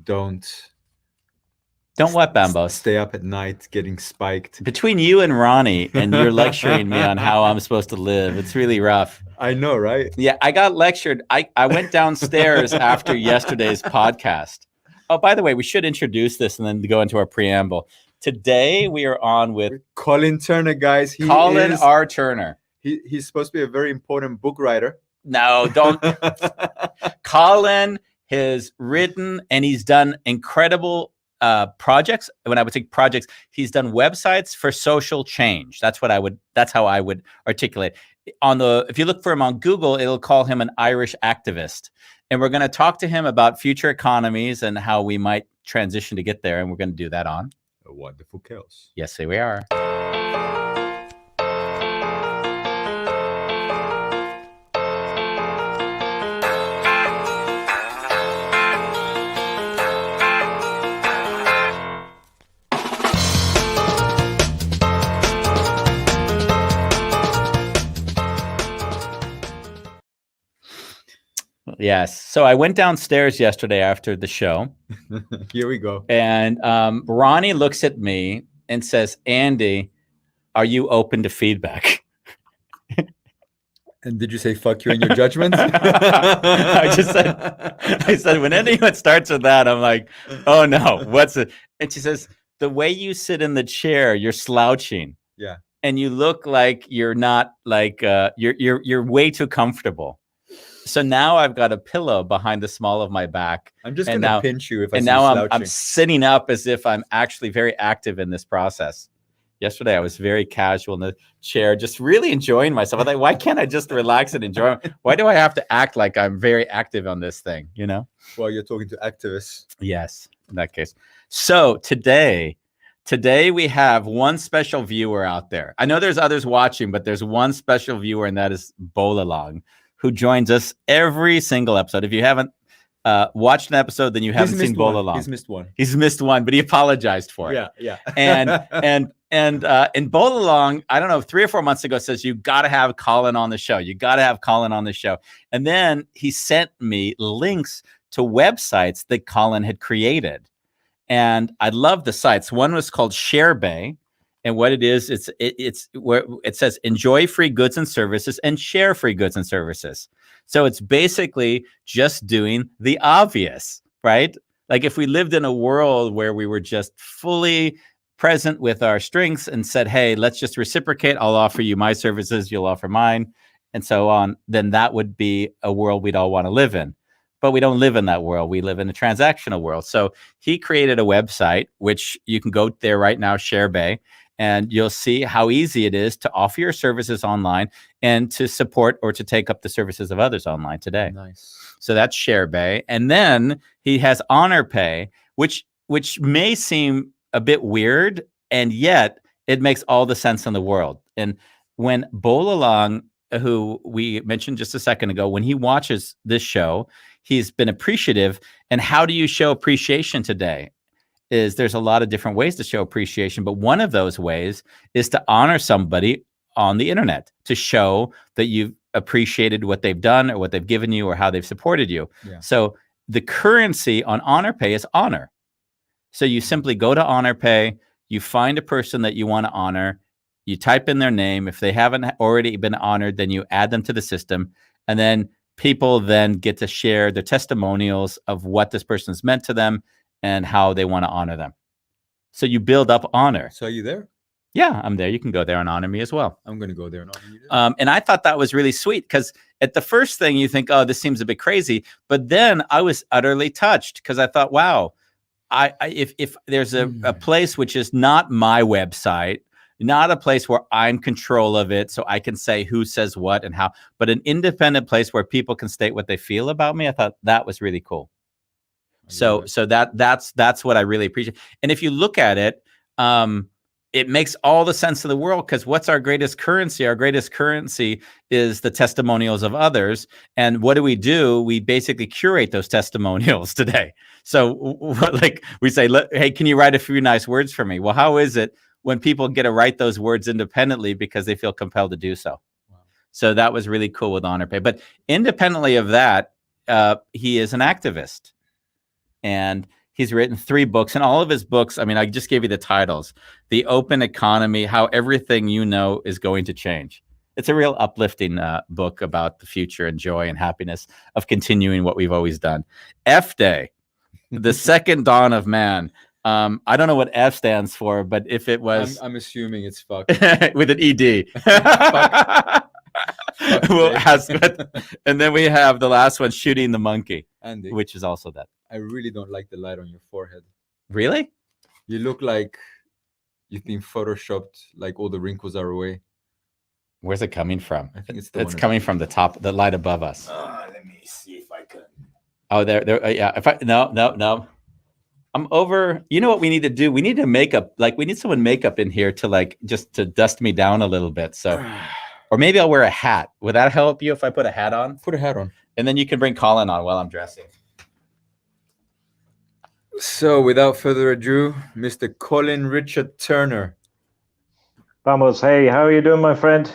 don't what, Bambos? Stay up at night getting spiked. Between you and Ronnie, and you're lecturing me on how I'm supposed to live. It's really rough. I know, right? Yeah, I got lectured. I went downstairs after yesterday's podcast. Oh, by the way, we should introduce this and then go into our preamble. Today we are on with Colin Turner, guys. Colin R. Turner. He's supposed to be a very important book writer. No, don't. Colin has written and he's done incredible projects. When I would say projects, he's done websites for social change. That's how I would articulate. If you look for him on Google, it'll call him an Irish activist. And we're going to talk to him about future economies and how we might transition to get there. And we're going to do that on A Wonderful Chaos. Yes, here we are. Yes. So I went downstairs yesterday after the show. Here we go. And Ronnie looks at me and says, Andy, are you open to feedback? And did you say fuck you in your judgment? I said, when anyone starts with that, I'm like, oh no, what's it? And she says, the way you sit in the chair, you're slouching. Yeah. And you look like you're not like, you're way too comfortable. So now I've got a pillow behind the small of my back. I'm just going to pinch you if I see you now slouching. I'm sitting up as if I'm actually very active in this process. Yesterday, I was very casual in the chair, just really enjoying myself. I thought, why can't I just relax and enjoy? Why do I have to act like I'm very active on this thing, you know? Well, you're talking to activists. Yes, in that case. So today we have one special viewer out there. I know there's others watching, but there's one special viewer, and that is Bolalong, who joins us every single episode. If you haven't watched an episode, then you haven't seen Bolalong. He's missed one, but he apologized for it. Yeah. And Bolalong, I don't know, 3 or 4 months ago says, you got to have Colin on the show. You got to have Colin on the show. And then he sent me links to websites that Colin had created. And I love the sites. One was called Sharebay. And what it is, it's where it says enjoy free goods and services and share free goods and services. So it's basically just doing the obvious, right? Like if we lived in a world where we were just fully present with our strengths and said, hey, let's just reciprocate. I'll offer you my services, you'll offer mine, and so on, then that would be a world we'd all want to live in. But we don't live in that world. We live in a transactional world. So he created a website, which you can go there right now, Sharebay, and you'll see how easy it is to offer your services online and to support or to take up the services of others online today. Nice. So that's Sharebay. And then he has Honorpay, which may seem a bit weird, and yet it makes all the sense in the world. And when Bolalong, who we mentioned just a second ago, when he watches this show, he's been appreciative. And how do you show appreciation today? There's a lot of different ways to show appreciation, but one of those ways is to honor somebody on the internet, to show that you've appreciated what they've done or what they've given you or how they've supported you. Yeah. So the currency on Honorpay is honor. So you simply go to Honorpay, you find a person that you want to honor, you type in their name. If they haven't already been honored, then you add them to the system, and then people then get to share their testimonials of what this person's meant to them and how they want to honor them. So you build up honor. So are you there? Yeah, I'm there. You can go there and honor me as well. I'm going to go there and honor you. And I thought that was really sweet, because at the first thing you think, oh, this seems a bit crazy. But then I was utterly touched, because I thought, wow, if there's a place which is not my website, not a place where I'm control of it, so I can say who says what and how, but an independent place where people can state what they feel about me, I thought that was really cool. So that's what I really appreciate. And if you look at it, it makes all the sense in the world, because what's our greatest currency? Our greatest currency is the testimonials of others. And what do? We basically curate those testimonials today. So like we say, hey, can you write a few nice words for me? Well, how is it when people get to write those words independently because they feel compelled to do so? Wow. So that was really cool with Honorpay. But independently of that, he is an activist. And He's written 3 books, and all of his books, I mean, I just gave you the titles. The Open Economy, How Everything You Know is Going to Change. It's a real uplifting book about the future and joy and happiness of continuing what we've always done. F Day, the second dawn of man. I don't know what F stands for, but if it was... I'm assuming it's fuck. with an ED. We'll ask and then we have the last one, Shooting the Monkey, Andy, which is also that. I really don't like the light on your forehead. Really? You look like you've been photoshopped, like all the wrinkles are away. Where's it coming from? I think it's coming from the top, the light above us. Let me see if I can. Oh, there. Yeah. If I no. I'm over. You know what we need to do? We need to we need someone makeup in here to just to dust me down a little bit. So, or maybe I'll wear a hat. Would that help you if I put a hat on? Put a hat on. And then you can bring Colin on while I'm dressing. So, without further ado, Mr. Colin Richard Turner. Vamos, hey, how are you doing, my friend?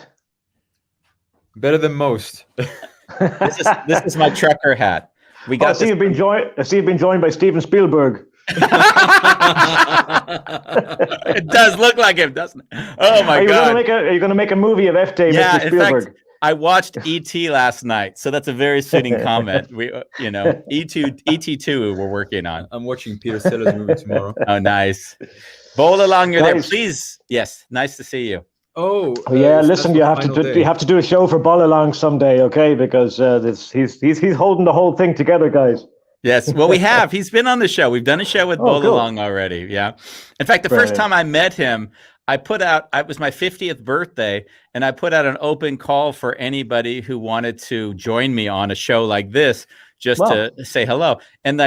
Better than most. This is my trucker hat. We got. I see you've been joined by Steven Spielberg. It does look like him, doesn't it? Oh my God! Are you going to make a movie of F Day, yeah, Mr. Spielberg? in fact, I watched E.T. last night, so that's a very suiting comment. We, E.T. we're working on. I'm watching Peter Sellers' movie tomorrow. Oh, nice. Bowl along, you're there, Guys. Please. Yes, nice to see you. Oh, Yeah, listen, you have to do a show for Ball Along someday, okay? Because he's holding the whole thing together, guys. Yes, well, we have. He's been on the show. We've done a show with Bowl cool. Along already. Yeah. In fact, the first time I met him, it was my 50th birthday, and I put out an open call for anybody who wanted to join me on a show like this, just to say hello. And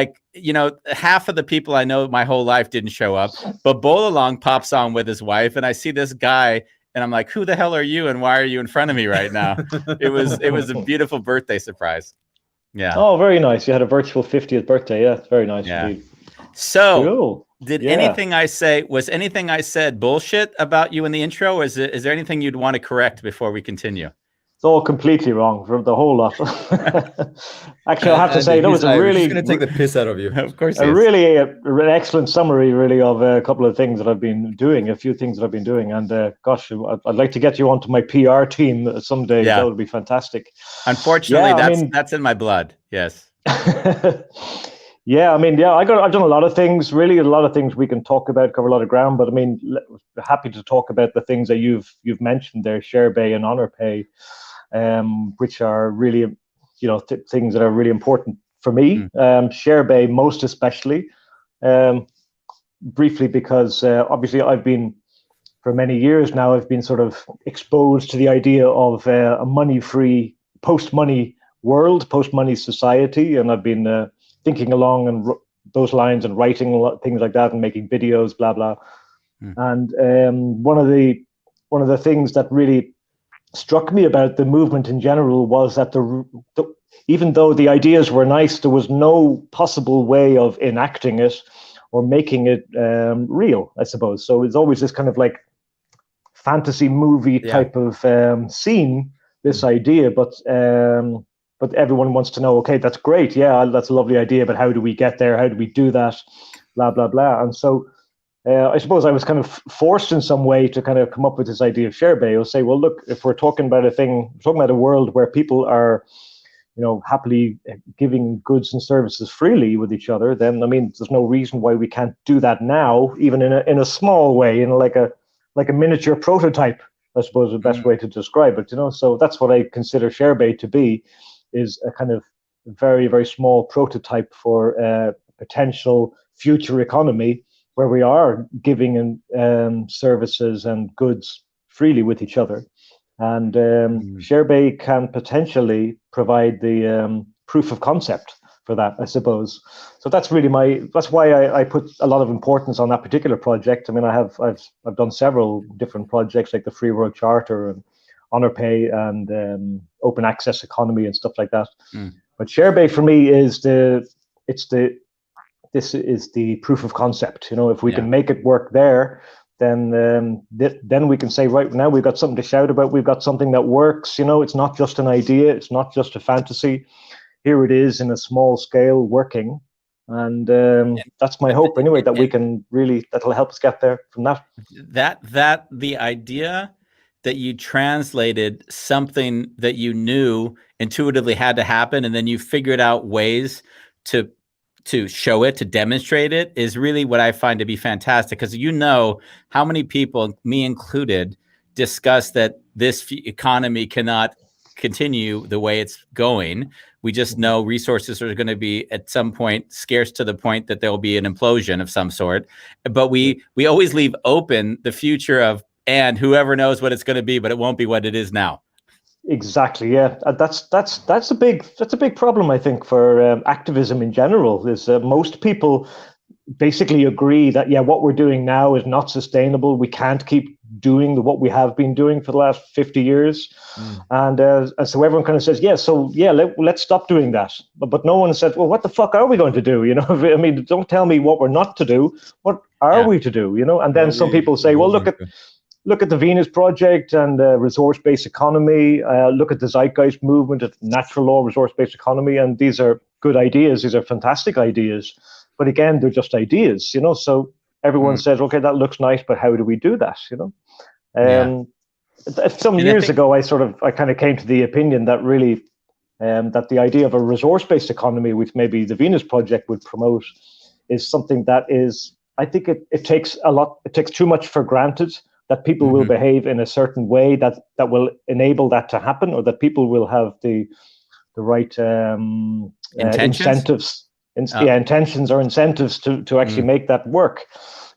half of the people I know my whole life didn't show up, but Bowl Along pops on with his wife, and I see this guy, and I'm like, who the hell are you, and why are you in front of me right now? It was a beautiful birthday surprise. Yeah. Oh, very nice. You had a virtual 50th birthday. Yeah, it's very nice indeed. So, cool. Was anything I said bullshit about you in the intro? Or is there anything you'd want to correct before we continue? It's all completely wrong from the whole lot. Actually, I have to say, he's going to take the piss out of you. Of course, really an excellent summary, really, of a couple of things that I've been doing, a few things that I've been doing, and gosh, I'd like to get you onto my PR team someday. Yeah. That would be fantastic. Unfortunately, that's in my blood. Yes. Yeah, I've done a lot of things. Really, a lot of things we can talk about, cover a lot of ground. But happy to talk about the things that you've mentioned there, Sharebay and Honorpay, which are really, things that are really important for me. Sharebay most especially, briefly because obviously I've been, for many years now, I've been sort of exposed to the idea of a money-free, post-money world, post-money society, and I've been thinking along those lines and writing a lot things like that and making videos, blah blah. And one of the things that really struck me about the movement in general was that even though the ideas were nice, there was no possible way of enacting it or making it real, I suppose. So it's always this kind of like fantasy movie type of scene, this idea, but everyone wants to know, okay, that's great, yeah, that's a lovely idea, but how do we get there? How do we do that? Blah blah blah. And so I suppose I was kind of forced in some way to kind of come up with this idea of Sharebay. I'll say, well, look, if we're talking about a world where people are, happily giving goods and services freely with each other, then there's no reason why we can't do that now, even in a small way, like a miniature prototype, I suppose, the best way to describe it. So that's what I consider Sharebay to be, is a kind of very, very small prototype for a potential future economy where we are giving services and goods freely with each other. And Sharebay can potentially provide the proof of concept for that, I suppose. So that's really that's why I put a lot of importance on that particular project. I've done several different projects like the Free World Charter and Honorpay and open access economy and stuff like that. But Sharebay for me is the proof of concept. If we can make it work there, then we can say, right now we've got something to shout about. We've got something that works. It's not just an idea. It's not just a fantasy. Here it is in a small scale working. And that's my hope anyway, that we can really, that'll help us get there from that. That the idea that you translated something that you knew intuitively had to happen, and then you figured out ways to show it, to demonstrate it, is really what I find to be fantastic. Because how many people, me included, discuss that this economy cannot continue the way it's going. We just know resources are going to be at some point scarce to the point that there will be an implosion of some sort. But we always leave open the future of, and whoever knows what it's going to be, but it won't be what it is now. Exactly. Yeah, that's a big problem, I think, for activism in general. Is most people basically agree that what we're doing now is not sustainable. We can't keep doing what we have been doing for the last 50 years. And so everyone kind of says, let's stop doing that. But no one said, well, what the fuck are we going to do? I mean, don't tell me what we're not to do. What are we to do? And then some people say, well, look at the Venus Project and resource-based economy. Look at the Zeitgeist movement, at natural law, resource-based economy. And these are good ideas. These are fantastic ideas. But again, they're just ideas, So everyone says, okay, that looks nice, but how do we do that? Some years ago, I kind of came to the opinion that really that the idea of a resource-based economy, which maybe the Venus Project would promote, is something that is, I think it takes too much for granted, that people will behave in a certain way that will enable that to happen, or that people will have the right incentives. Intentions or incentives to actually make that work.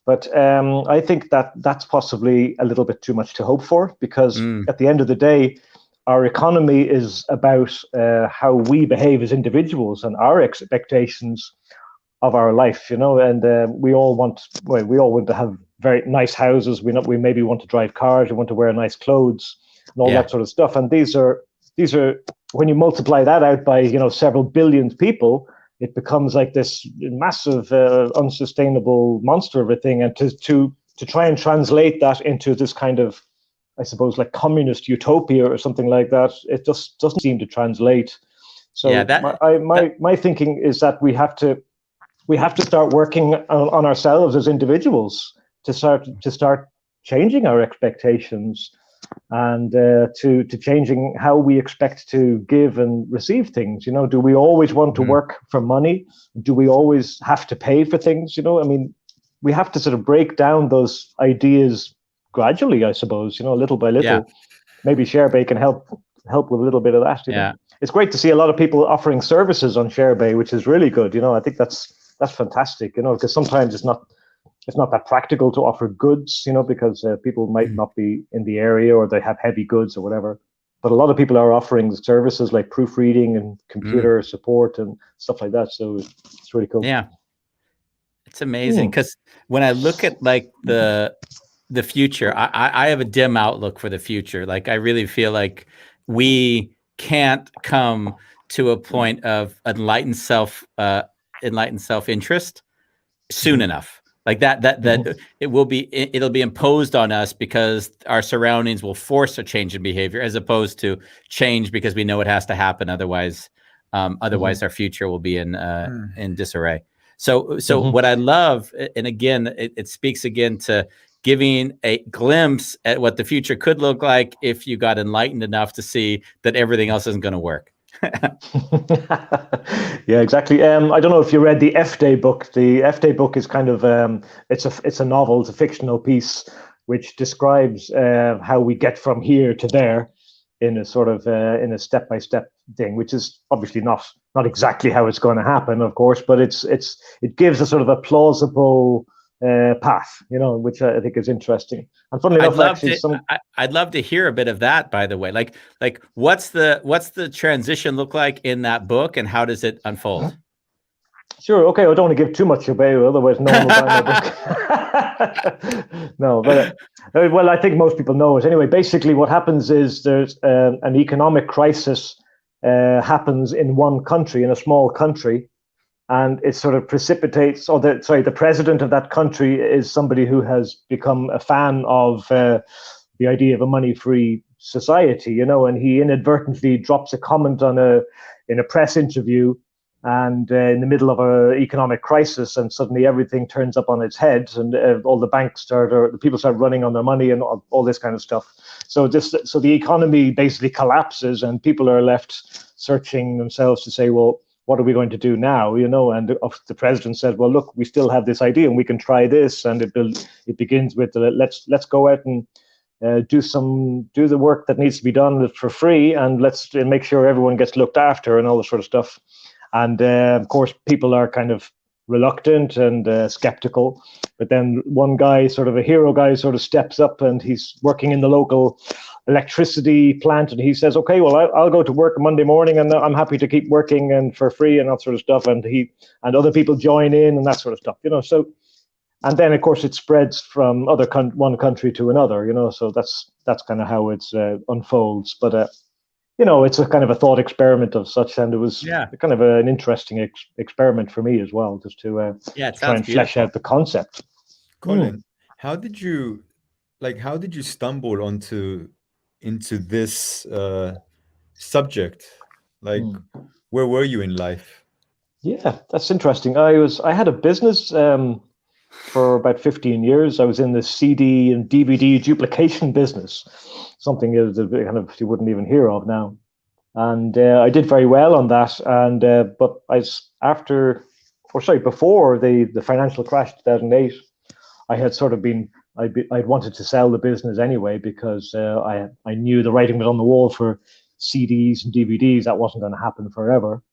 But I think that's possibly a little bit too much to hope for, because at the end of the day, our economy is about how we behave as individuals and our expectations of our life, and we all want to have very nice houses. We maybe want to drive cars, we want to wear nice clothes and all that sort of stuff. And these are when you multiply that out by several billion people, it becomes like this massive, unsustainable monster of a thing. And to try and translate that into this kind of, I suppose, like communist utopia or something like that, it just doesn't seem to translate. So my thinking is that we have to start working on ourselves as individuals to start changing our expectations and to changing how we expect to give and receive things. Do we always want to work for money? Do we always have to pay for things? I mean, we have to sort of break down those ideas gradually, I suppose, little by little. Maybe Sharebay can help with a little bit of that. It's great to see a lot of people offering services on Sharebay, which is really good. I think that's fantastic, because sometimes it's not that practical to offer goods, because people might not be in the area, or they have heavy goods or whatever. But a lot of people are offering services like proofreading and computer support and stuff like that. So it's really cool. Yeah, it's amazing, because when I look at like the future, I have a dim outlook for the future. Like, I really feel like we can't come to a point of enlightened self-interest soon enough. Like that it'll be imposed on us because our surroundings will force a change in behavior, as opposed to change because we know it has to happen. Otherwise our future will be in disarray. So what I love, and again, it speaks again to giving a glimpse at what the future could look like if you got enlightened enough to see that everything else isn't going to work. Yeah, exactly. I don't know if you read the F-Day book. The F-Day book is kind of it's a novel, it's a fictional piece which describes how we get from here to there in a sort of in a step-by-step thing, which is obviously not exactly how it's going to happen, of course, but it gives a sort of a plausible path, which I think is interesting. And funnily enough, I'd love to hear a bit of that, by the way. Like what's the transition look like in that book, and how does it unfold? Sure. Okay. I don't want to give too much away, otherwise no one will buy my book. No, but well, I think most people know it anyway. Basically, what happens is there's an economic crisis happens in one country, in a small country. And it sort of precipitates, the president of that country is somebody who has become a fan of the idea of a money-free society, and he inadvertently drops a comment in a press interview, and in the middle of an economic crisis, and suddenly everything turns up on its head, and all the banks the people start running on their money, and all this kind of stuff. So the economy basically collapses, and people are left searching themselves to say, well, what are we going to do now? And the president said, well, look, we still have this idea, and we can try this, and it begins with let's go out and do the work that needs to be done for free, and let's make sure everyone gets looked after and all this sort of stuff. And of course, people are kind of reluctant and skeptical. But then one guy, sort of a hero guy, sort of steps up, and he's working in the local electricity plant, and he says, "Okay, well, I'll go to work Monday morning, and I'm happy to keep working and for free and that sort of stuff." And other people join in and that sort of stuff, So, and then of course it spreads from one country to another, So that's kind of how it unfolds. But it's a kind of a thought experiment of such, and it was kind of an interesting experiment for me as well, just to try and flesh out the concept. Colin, how did you stumble into this subject? Where were you in life? Yeah, that's interesting. I had a business for about 15 years. I was in the CD and DVD duplication business, something that kind of you wouldn't even hear of now. And I did very well on that. And but before the financial crash 2008, I had sort of I'd wanted to sell the business anyway, because I knew the writing was on the wall for CDs and DVDs. That wasn't going to happen forever.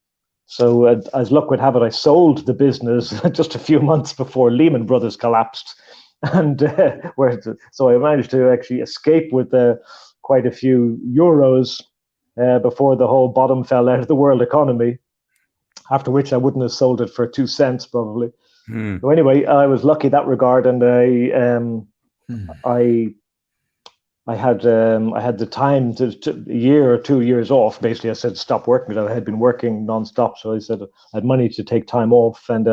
So as luck would have it, I sold the business just a few months before Lehman Brothers collapsed, and so I managed to actually escape with quite a few euros before the whole bottom fell out of the world economy. After which I wouldn't have sold it for 2 cents probably. So anyway, I was lucky in that regard, and I had the time to a year or 2 years off. Basically, I said stop working, because I had been working nonstop. So I said I had money to take time off and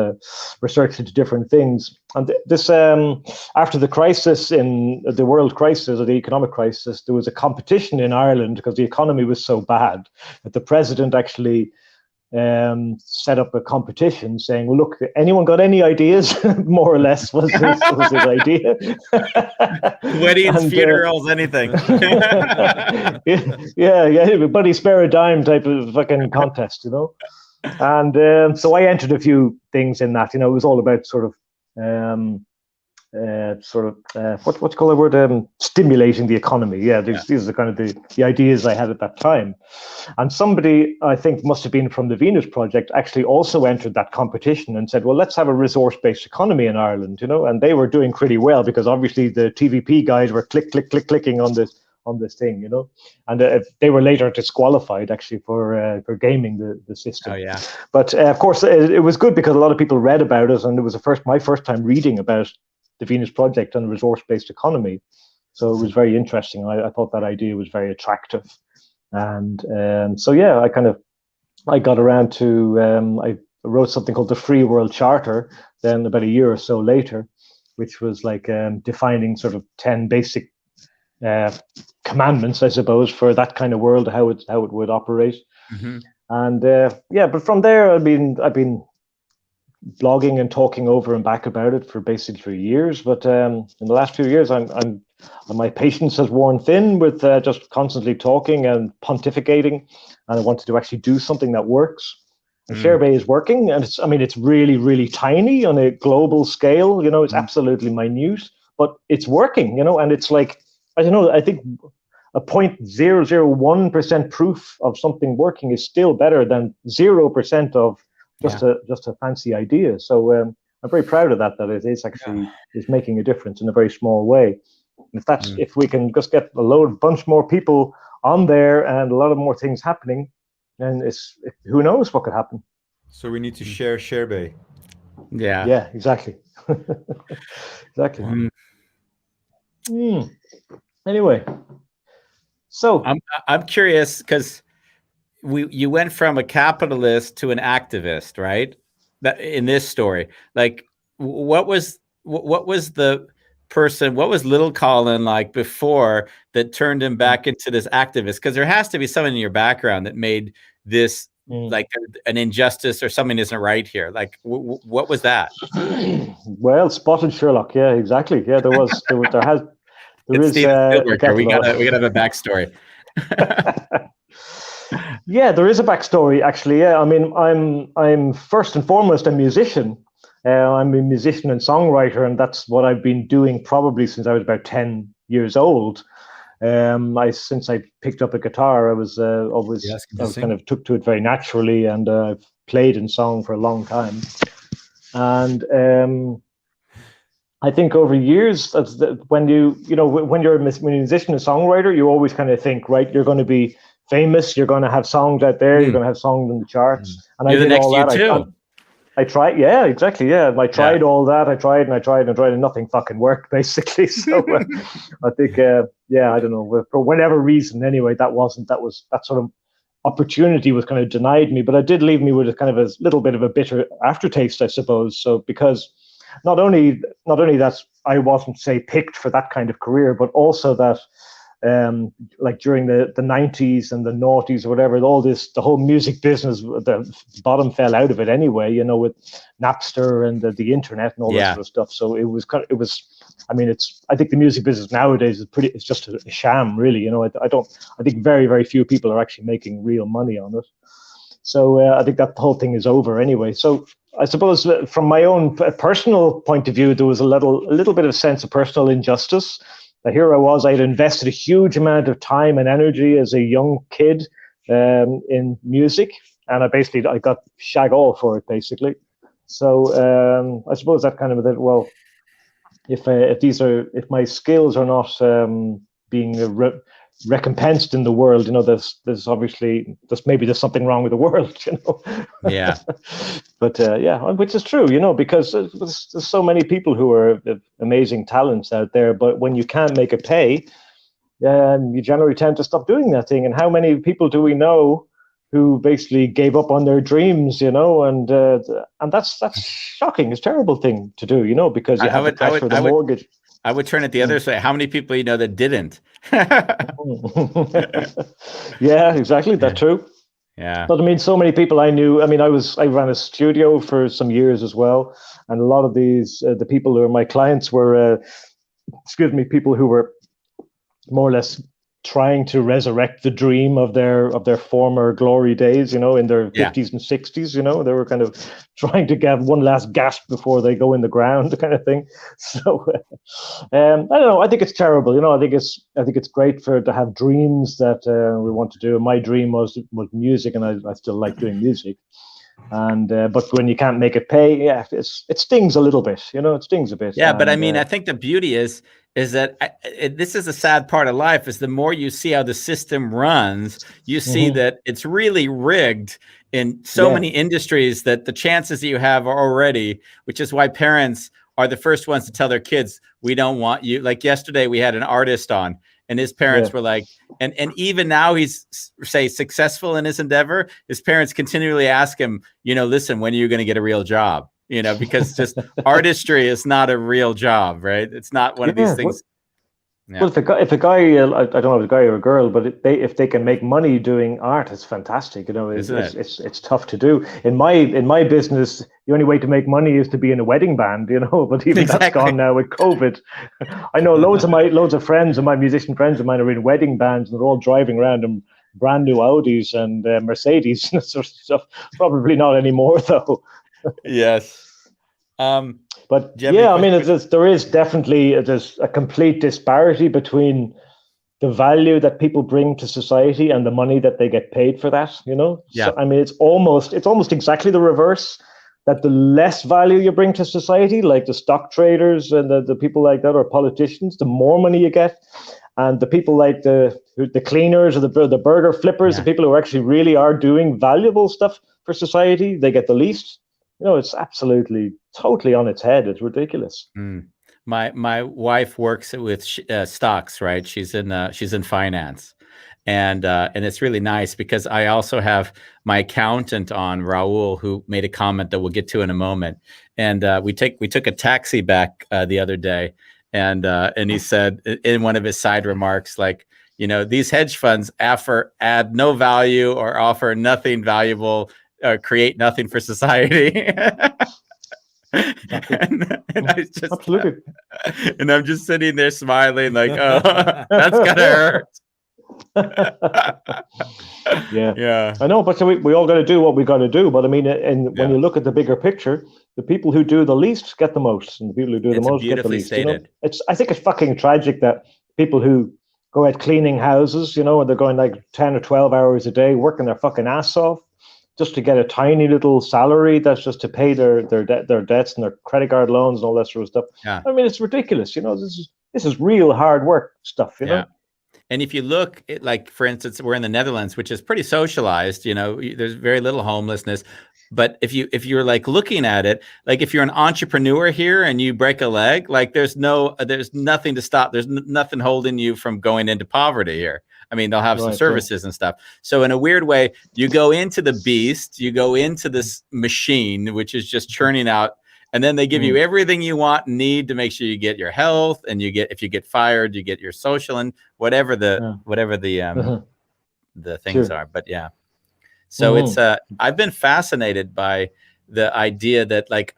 research into different things. And this after the crisis, in the world crisis or the economic crisis, there was a competition in Ireland because the economy was so bad that the president actually set up a competition saying, well, look, anyone got any ideas? More or less was his idea. Weddings, funerals, anything. yeah, buddy, spare a dime type of fucking contest, And so I entered a few things in that. It was all about sort of what's called the word, stimulating the economy. These are kind of the ideas I had at that time. And somebody, I think must have been from the Venus Project, actually also entered that competition and said, well, let's have a resource-based economy in Ireland, and they were doing pretty well, because obviously the TVP guys were clicking on this thing, and they were later disqualified actually for gaming the system. Oh yeah. But of course it was good, because a lot of people read about it, and it was my first time reading about the Venus Project and the resource-based economy. So it was very interesting. I thought that idea was very attractive. And I got around to, I wrote something called the Free World Charter, then about a year or so later, which was like defining sort of 10 basic commandments, I suppose, for that kind of world, how it would operate. Mm-hmm. And but from there, I've been blogging and talking over and back about it for basically years. But in the last few years, my patience has worn thin with just constantly talking and pontificating, and I wanted to actually do something that works. And Sharebay is working, and it's really, really tiny on a global scale. It's absolutely minute, but it's working. And it's like, I don't know, I think a 0.001% proof of something working is still better than 0% of just a fancy idea. So I'm very proud of that it is actually is making a difference in a very small way. And if we can just get a bunch more people on there and a lot of more things happening, then who knows what could happen. So we need to share Sharebay. Yeah, exactly. Exactly. Anyway, so I'm curious, because you went from a capitalist to an activist, right? That in this story, like, what was the person? What was little Colin like before that turned him back into this activist? Because there has to be someone in your background that made this like an injustice or something isn't right here? Like, what was that? Well, spotted Sherlock. Yeah, exactly. Yeah, there is It's Steven Spielberg here. We careful, gotta have a backstory. Yeah, there is a backstory actually. Yeah, I mean, I'm first and foremost a musician. I'm a musician and songwriter, and that's what I've been doing probably since I was about 10 years old. Since I picked up a guitar, I was kind of took to it very naturally, and I've played and sung for a long time. And I think over years, when you're a musician and songwriter, you always kind of think, right, you're going to be famous, you're going to have songs out there, you're going to have songs in the charts. And you're I did all that. U2. I tried, yeah, exactly, yeah. I tried all that. I tried, and nothing fucking worked, basically. So I think, I don't know, for whatever reason, anyway, that sort of opportunity was kind of denied me. But it did leave me with a kind of a little bit of a bitter aftertaste, I suppose. So because not only that I wasn't, say, picked for that kind of career, but also that like during the 90s and the noughties or whatever, the whole music business, the bottom fell out of it anyway, with Napster and the internet and all that sort of stuff. So I think the music business nowadays it's just a sham, really. I think very, very few people are actually making real money on it. So I think that whole thing is over anyway. So I suppose from my own personal point of view, there was a little bit of sense of personal injustice. Here I was, I had invested a huge amount of time and energy as a young kid in music, and I got shag all for it, basically. So I suppose that kind of well, if my skills are not being recompensed in the world, there's obviously there's something wrong with the world, Yeah. But which is true, because there's so many people who are amazing talents out there, but when you can't make it pay, you generally tend to stop doing that thing. And how many people do we know who basically gave up on their dreams, and that's shocking. It's a terrible thing to do, because you have the pressure of the mortgage. I would turn it the other way. How many people that didn't? Yeah, exactly. That's true. Yeah. But I mean, so many people I knew. I mean, I ran a studio for some years as well, and a lot of these the people who are my clients were, people who were more or less trying to resurrect the dream of their former glory days, in their 50s and 60s. They were kind of trying to get one last gasp before they go in the ground, kind of thing. So I don't know. I think it's terrible. I think it's great to have dreams that we want to do. My dream was music, and I still like doing music. And but when you can't make it pay, it stings a little bit. It stings a bit. Yeah, but I mean, I think the beauty is that this is a sad part of life. Is the more you see how the system runs, you see that it's really rigged in so many industries that the chances that you have are already, which is why parents are the first ones to tell their kids, we don't want you. Like yesterday, we had an artist on, and his parents were like, and even now he's, say, successful in his endeavor, his parents continually ask him, listen, when are you going to get a real job? Because just artistry is not a real job, right? It's not one of these things. Well, if a guy, I don't know if it's a guy or a girl, but if they can make money doing art, it's fantastic. It's tough to do. In my business, the only way to make money is to be in a wedding band, But even that's gone now with COVID. I know loads of friends of my musician friends of mine are in wedding bands, and they're all driving around in brand new Audis and Mercedes and that sort of stuff. Probably not anymore, though. Yes. But I mean, there is definitely there's a complete disparity between the value that people bring to society and the money that they get paid for that. Yeah. So, I mean, it's almost exactly the reverse. That the less value you bring to society, like the stock traders and the people like that, or politicians, the more money you get. And the people like the cleaners or the burger flippers, the people who actually really are doing valuable stuff for society, they get the least. It's absolutely totally on its head. It's ridiculous. My wife works with stocks, right? She's in finance, and it's really nice because I also have my accountant on, Raul, who made a comment that we'll get to in a moment. And we took a taxi back the other day, and he said in one of his side remarks, like, these hedge funds add no value or offer nothing valuable or create nothing for society. Exactly. and I just Absolutely. And I'm just sitting there smiling like, oh, that's gonna hurt. Yeah. I know, but so we all got to do what we got to do. But I mean, and when you look at the bigger picture, the people who do the least get the most, and the people who do the most get the least. Stated. I think it's fucking tragic that people who go out cleaning houses, and they're going like 10 or 12 hours a day, working their fucking ass off, just to get a tiny little salary that's just to pay their debts and their credit card loans and all that sort of stuff. Yeah. I mean, it's ridiculous. This is real hard work stuff. You know. And if you look at, like, for instance, we're in the Netherlands, which is pretty socialized. There's very little homelessness. But if you're like looking at it, like if you're an entrepreneur here and you break a leg, like there's nothing to stop. There's nothing holding you from going into poverty here. I mean, they'll have some services and stuff. So in a weird way, you go into the beast, you go into this machine, which is just churning out, and then they give you everything you want and need to make sure you get your health, and if you get fired, you get your social and whatever the things are. But yeah. So it's I've been fascinated by the idea that, like,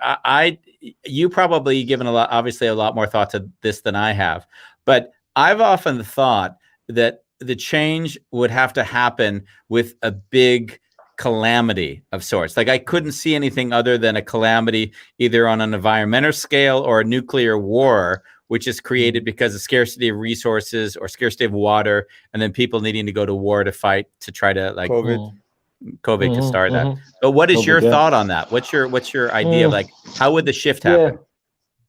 you probably given obviously a lot more thought to this than I have, but I've often thought that the change would have to happen with a big calamity of sorts. Like, I couldn't see anything other than a calamity either on an environmental scale or a nuclear war, which is created because of scarcity of resources or scarcity of water, and then people needing to go to war to fight to try to, like, COVID could start that. But what is your thought on that? What's your idea of, like, how would the shift happen?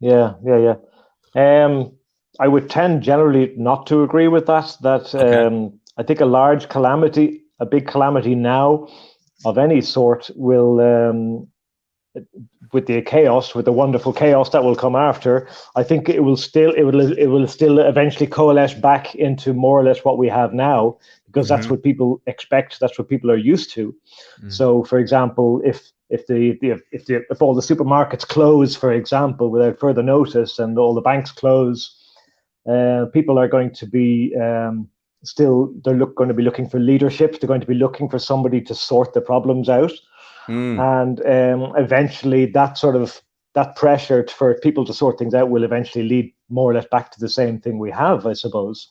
Yeah. I would tend generally not to agree with that. I think a big calamity now of any sort will, with the wonderful chaos that will come after, I think it will still eventually coalesce back into more or less what we have now, because that's what people expect, that's what people are used to. So, for example, if all the supermarkets close, for example, without further notice, and all the banks close, people are going to be going to be looking for leadership. They're going to be looking for somebody to sort the problems out, and eventually that pressure for people to sort things out will eventually lead more or less back to the same thing we have, I suppose.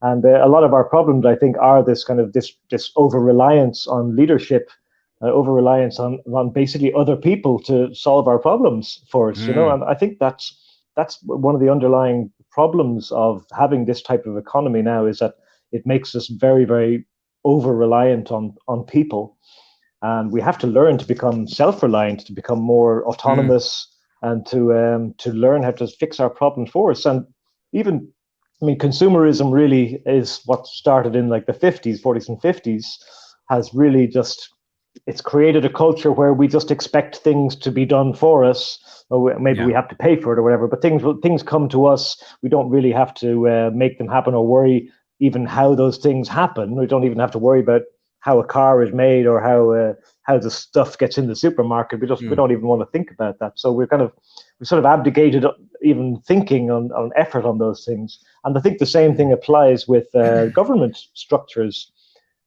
And a lot of our problems, I think, are this kind of this over-reliance on leadership, over-reliance on basically other people to solve our problems for us. And I think that's one of the underlying problems of having this type of economy now, is that it makes us very, very over-reliant on people. And we have to learn to become self-reliant, to become more autonomous, and to learn how to fix our problems for us. And even, I mean, consumerism really is what started in like the 40s and 50s, has really it's created a culture where we just expect things to be done for us, or maybe we have to pay for it or whatever, but things come to us. We don't really have to make them happen or worry even how those things happen. We don't even have to worry about how a car is made or how the stuff gets in the supermarket. We don't even want to think about that. So we sort of abdicated even thinking on effort on those things. And I think the same thing applies with government structures.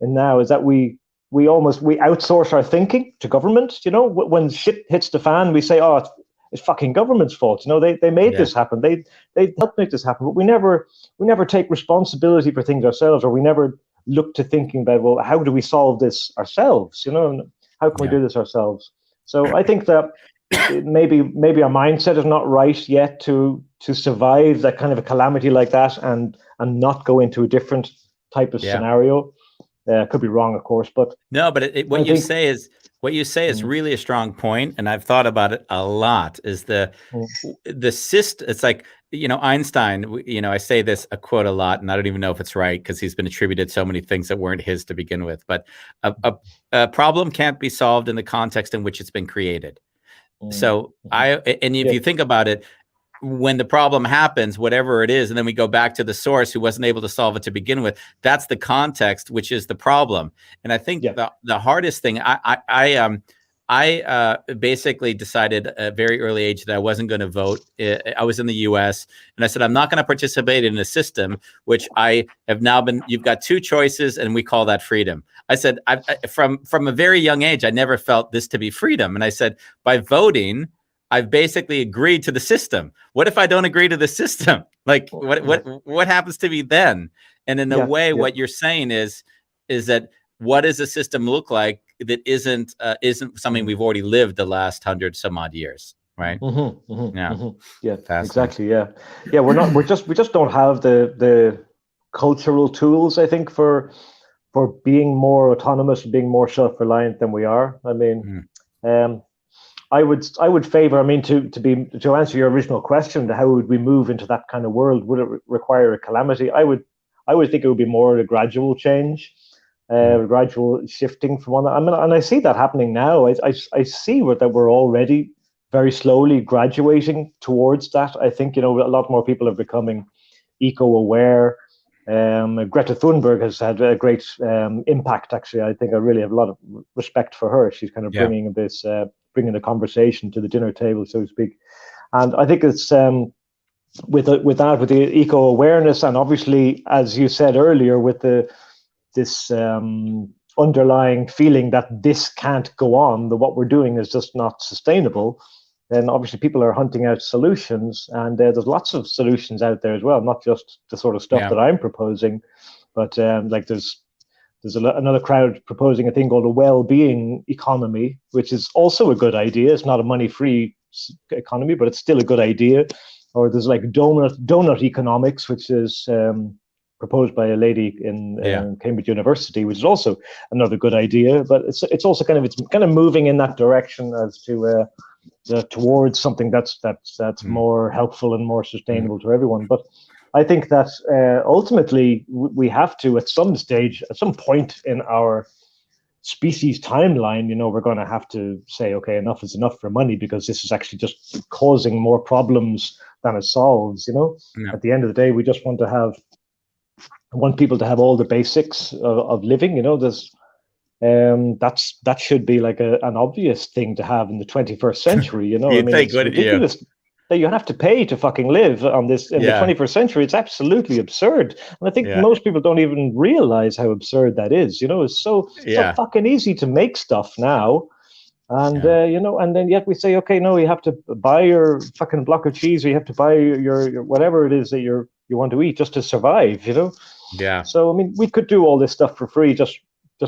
And now is that we outsource our thinking to government. When shit hits the fan, we say, "Oh, it's fucking government's fault." They made this happen. They helped make this happen. But we never take responsibility for things ourselves, or we never look to thinking about, well, how do we solve this ourselves? And how can we do this ourselves? So I think that maybe our mindset is not right yet to survive that kind of a calamity like that, and not go into a different type of scenario. Could be wrong, of course, but no. But what you say is really a strong point, and I've thought about it a lot. Is the system? It's like, Einstein. I say a quote a lot, and I don't even know if it's right, because he's been attributed so many things that weren't his to begin with. But a problem can't be solved in the context in which it's been created. So if you think about it, when the problem happens, whatever it is, and then we go back to the source who wasn't able to solve it to begin with, that's the context, which is the problem. And I think the hardest thing, I basically decided at a very early age that I wasn't going to vote. I was in the U.S. and I said, I'm not going to participate in a system which I have now been. You've got two choices, and we call that freedom. I said, from a very young age, I never felt this to be freedom. And I said, by voting, I've basically agreed to the system. What if I don't agree to the system? Like, what happens to me then? And in a way, what you're saying is that what does a system look like that isn't something we've already lived the last 100 some odd years, right? Yeah, exactly. Yeah. We just don't have the cultural tools, I think, for being more autonomous, being more self-reliant than we are. I mean, I would favor, I mean, to answer your original question, how would we move into that kind of world? Would it require a calamity? I would think it would be more a gradual change. Gradual shifting from one. I mean, and I see that happening now. I see that we're already very slowly graduating towards that. I think, a lot more people are becoming eco-aware. Greta Thunberg has had a great impact. Actually, I think I really have a lot of respect for her. She's kind of bringing the conversation to the dinner table, so to speak. And I think it's with the eco-awareness, and obviously, as you said earlier, with this underlying feeling that this can't go on, that what we're doing is just not sustainable, then obviously people are hunting out solutions, and there's lots of solutions out there as well, not just the sort of stuff that I'm proposing, but like there's another crowd proposing a thing called a well-being economy, which is also a good idea. It's not a money-free economy, but it's still a good idea. Or there's like donut economics, which is proposed by a lady in Cambridge University, which is also another good idea. But it's also kind of moving in that direction as to towards something that's more helpful and more sustainable to everyone. But I think that ultimately we have to, at some stage, at some point in our species timeline, we're going to have to say, okay, enough is enough for money, because this is actually just causing more problems than it solves. At the end of the day, we just want people to have all the basics of living. There's that should be like an obvious thing to have in the 21st century. It's ridiculous that you have to pay to fucking live on this in the 21st century. It's absolutely absurd, and I think most people don't even realize how absurd that is. It's so fucking easy to make stuff now. And and then yet we say, okay, no, you have to buy your fucking block of cheese, or you have to buy your whatever it is that you want to eat just to survive. Yeah. So I mean, we could do all this stuff for free just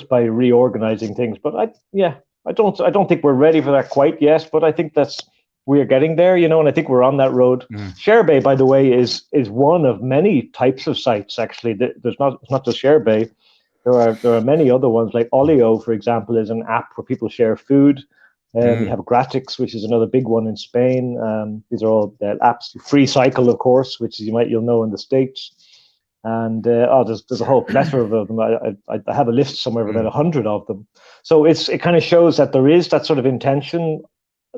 by reorganizing things. But I don't think we're ready for that quite yet. But I think we are getting there, and I think we're on that road. Sharebay, by the way, is one of many types of sites. Actually, it's not just Sharebay. There are many other ones, like Olio, for example, is an app where people share food. We have Gratix, which is another big one in Spain. These are all apps. Free Cycle, of course, which you'll know in the States. And there's a whole plethora of them. I have a list somewhere of about 100 of them. So it kind of shows that there is that sort of intention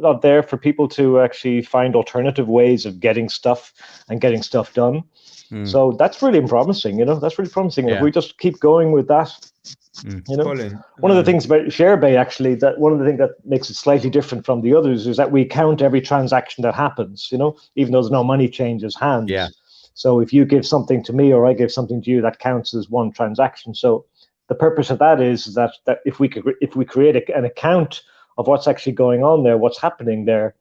out there for people to actually find alternative ways of getting stuff and getting stuff done. So that's really promising. That's really promising. If we just keep going with that, Colin, one of the things about Sharebay, actually, that one of the things that makes it slightly different from the others is that we count every transaction that happens. Even though there's no money changes hands. Yeah. So if you give something to me or I give something to you, that counts as one transaction. So the purpose of that is that if we create an account of what's actually going on there, what's happening there,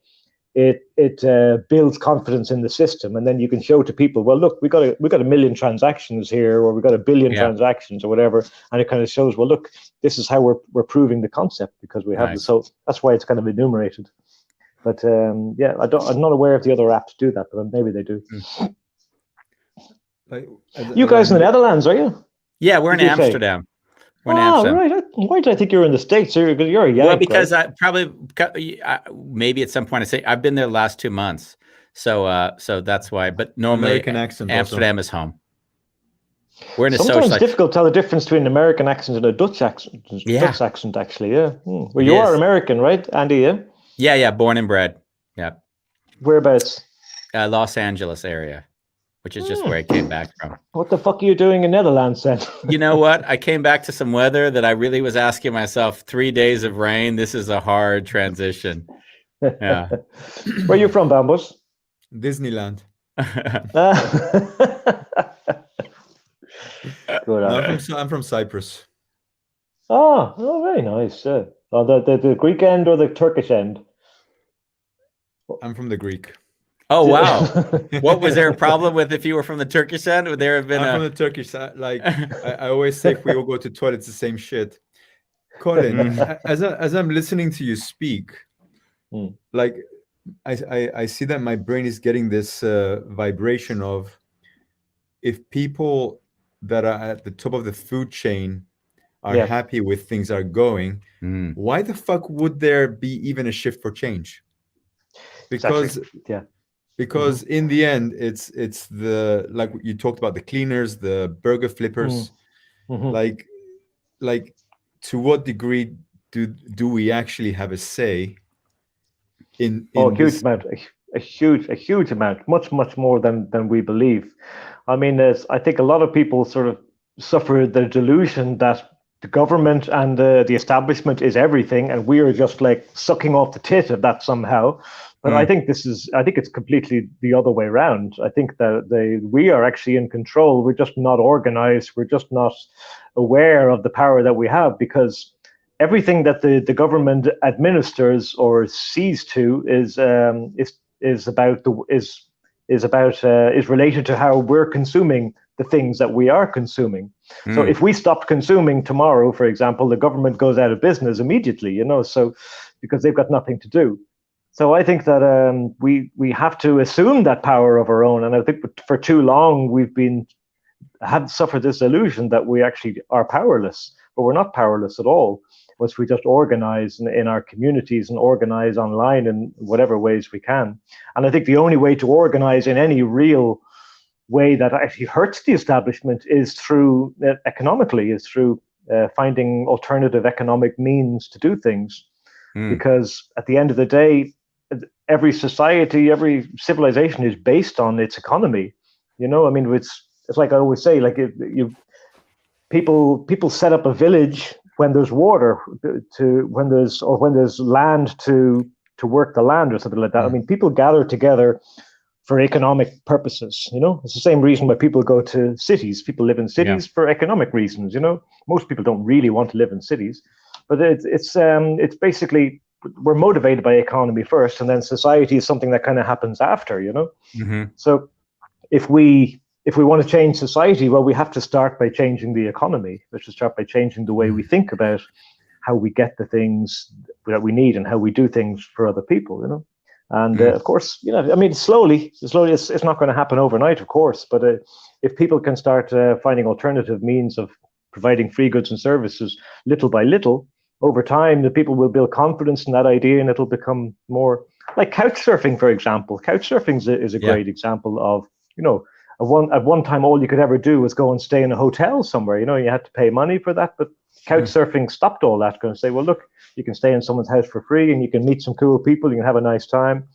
it builds confidence in the system, and then you can show to people, well, look, we got a million transactions here, or we got a billion transactions, or whatever, and it kind of shows, well, look, this is how we're proving the concept, because we have this. So that's why it's kind of enumerated. But I'm not aware if the other apps do that, but maybe they do. You guys in the Netherlands, are you? Yeah, we're in Amsterdam. Right. Why did I think you were in the States? You're a Yank, well, because right? Maybe at some point I say I've been there the last 2 months, so that's why. But normally, American accent Amsterdam is home. We're in a Sometimes social. It's difficult to tell the difference between an American accent and a Dutch accent. Dutch accent, actually, yeah. Well, you are American, right, Andy? Yeah. Yeah, born and bred. Yeah. Whereabouts? Los Angeles area. which is just where I came back from. What the fuck are you doing in Netherlands then? You know what? I came back to some weather that I really was asking myself, 3 days of rain. This is a hard transition. Yeah. Where are you from, Bambus? Disneyland. Good. No, I'm from Cyprus. Oh, very nice. Oh, the Greek end or the Turkish end? I'm from the Greek. Oh, wow. What was there a problem with if you were from the Turkish end? Would there have been I'm from the Turkish side. Like I always say, if we all go to toilet, it's the same shit. Colin, as I'm listening to you speak, like I see that my brain is getting this vibration of, if people that are at the top of the food chain are happy with things are going, why the fuck would there be even a shift for change? Because because in the end, it's the, like you talked about, the cleaners, the burger flippers, like to what degree do we actually have a say in a huge this? amount, a huge amount, much more than we believe. I mean, I think a lot of people sort of suffer the delusion that the government and the establishment is everything, and we are just like sucking off the tit of that somehow. But I think it's completely the other way around. I think that we are actually in control. We're just not organized. We're just not aware of the power that we have, because everything that the government administers or sees to is related to how we're consuming the things that we are consuming. So if we stop consuming tomorrow, for example, the government goes out of business immediately, so because they've got nothing to do. So I think that we have to assume that power of our own. And I think for too long we've had suffered this illusion that we actually are powerless, but we're not powerless at all. Once we just organize in our communities and organize online in whatever ways we can. And I think the only way to organize in any real way that actually hurts the establishment is through finding alternative economic means to do things. Because at the end of the day, every society, every civilization is based on its economy. I mean, it's like I always say, like people set up a village when there's water when there's land to work the land or something like that. I mean, people gather together for economic purposes. It's the same reason why people go to cities. People live in cities for economic reasons. Most people don't really want to live in cities, but it's basically, we're motivated by economy first, and then society is something that kind of happens after. So if we want to change society, well, we have to start by changing the economy. We have to start by changing the way we think about how we get the things that we need and how we do things for other people, And of course, I mean, slowly, it's not going to happen overnight, of course. But if people can start finding alternative means of providing free goods and services little by little, over time, the people will build confidence in that idea, and it'll become more like couch surfing, for example. Couch surfing is a great example of, at one time, all you could ever do was go and stay in a hotel somewhere. You had to pay money for that, but couch surfing stopped all that. Going to say, well, look, you can stay in someone's house for free, and you can meet some cool people. You can have a nice time,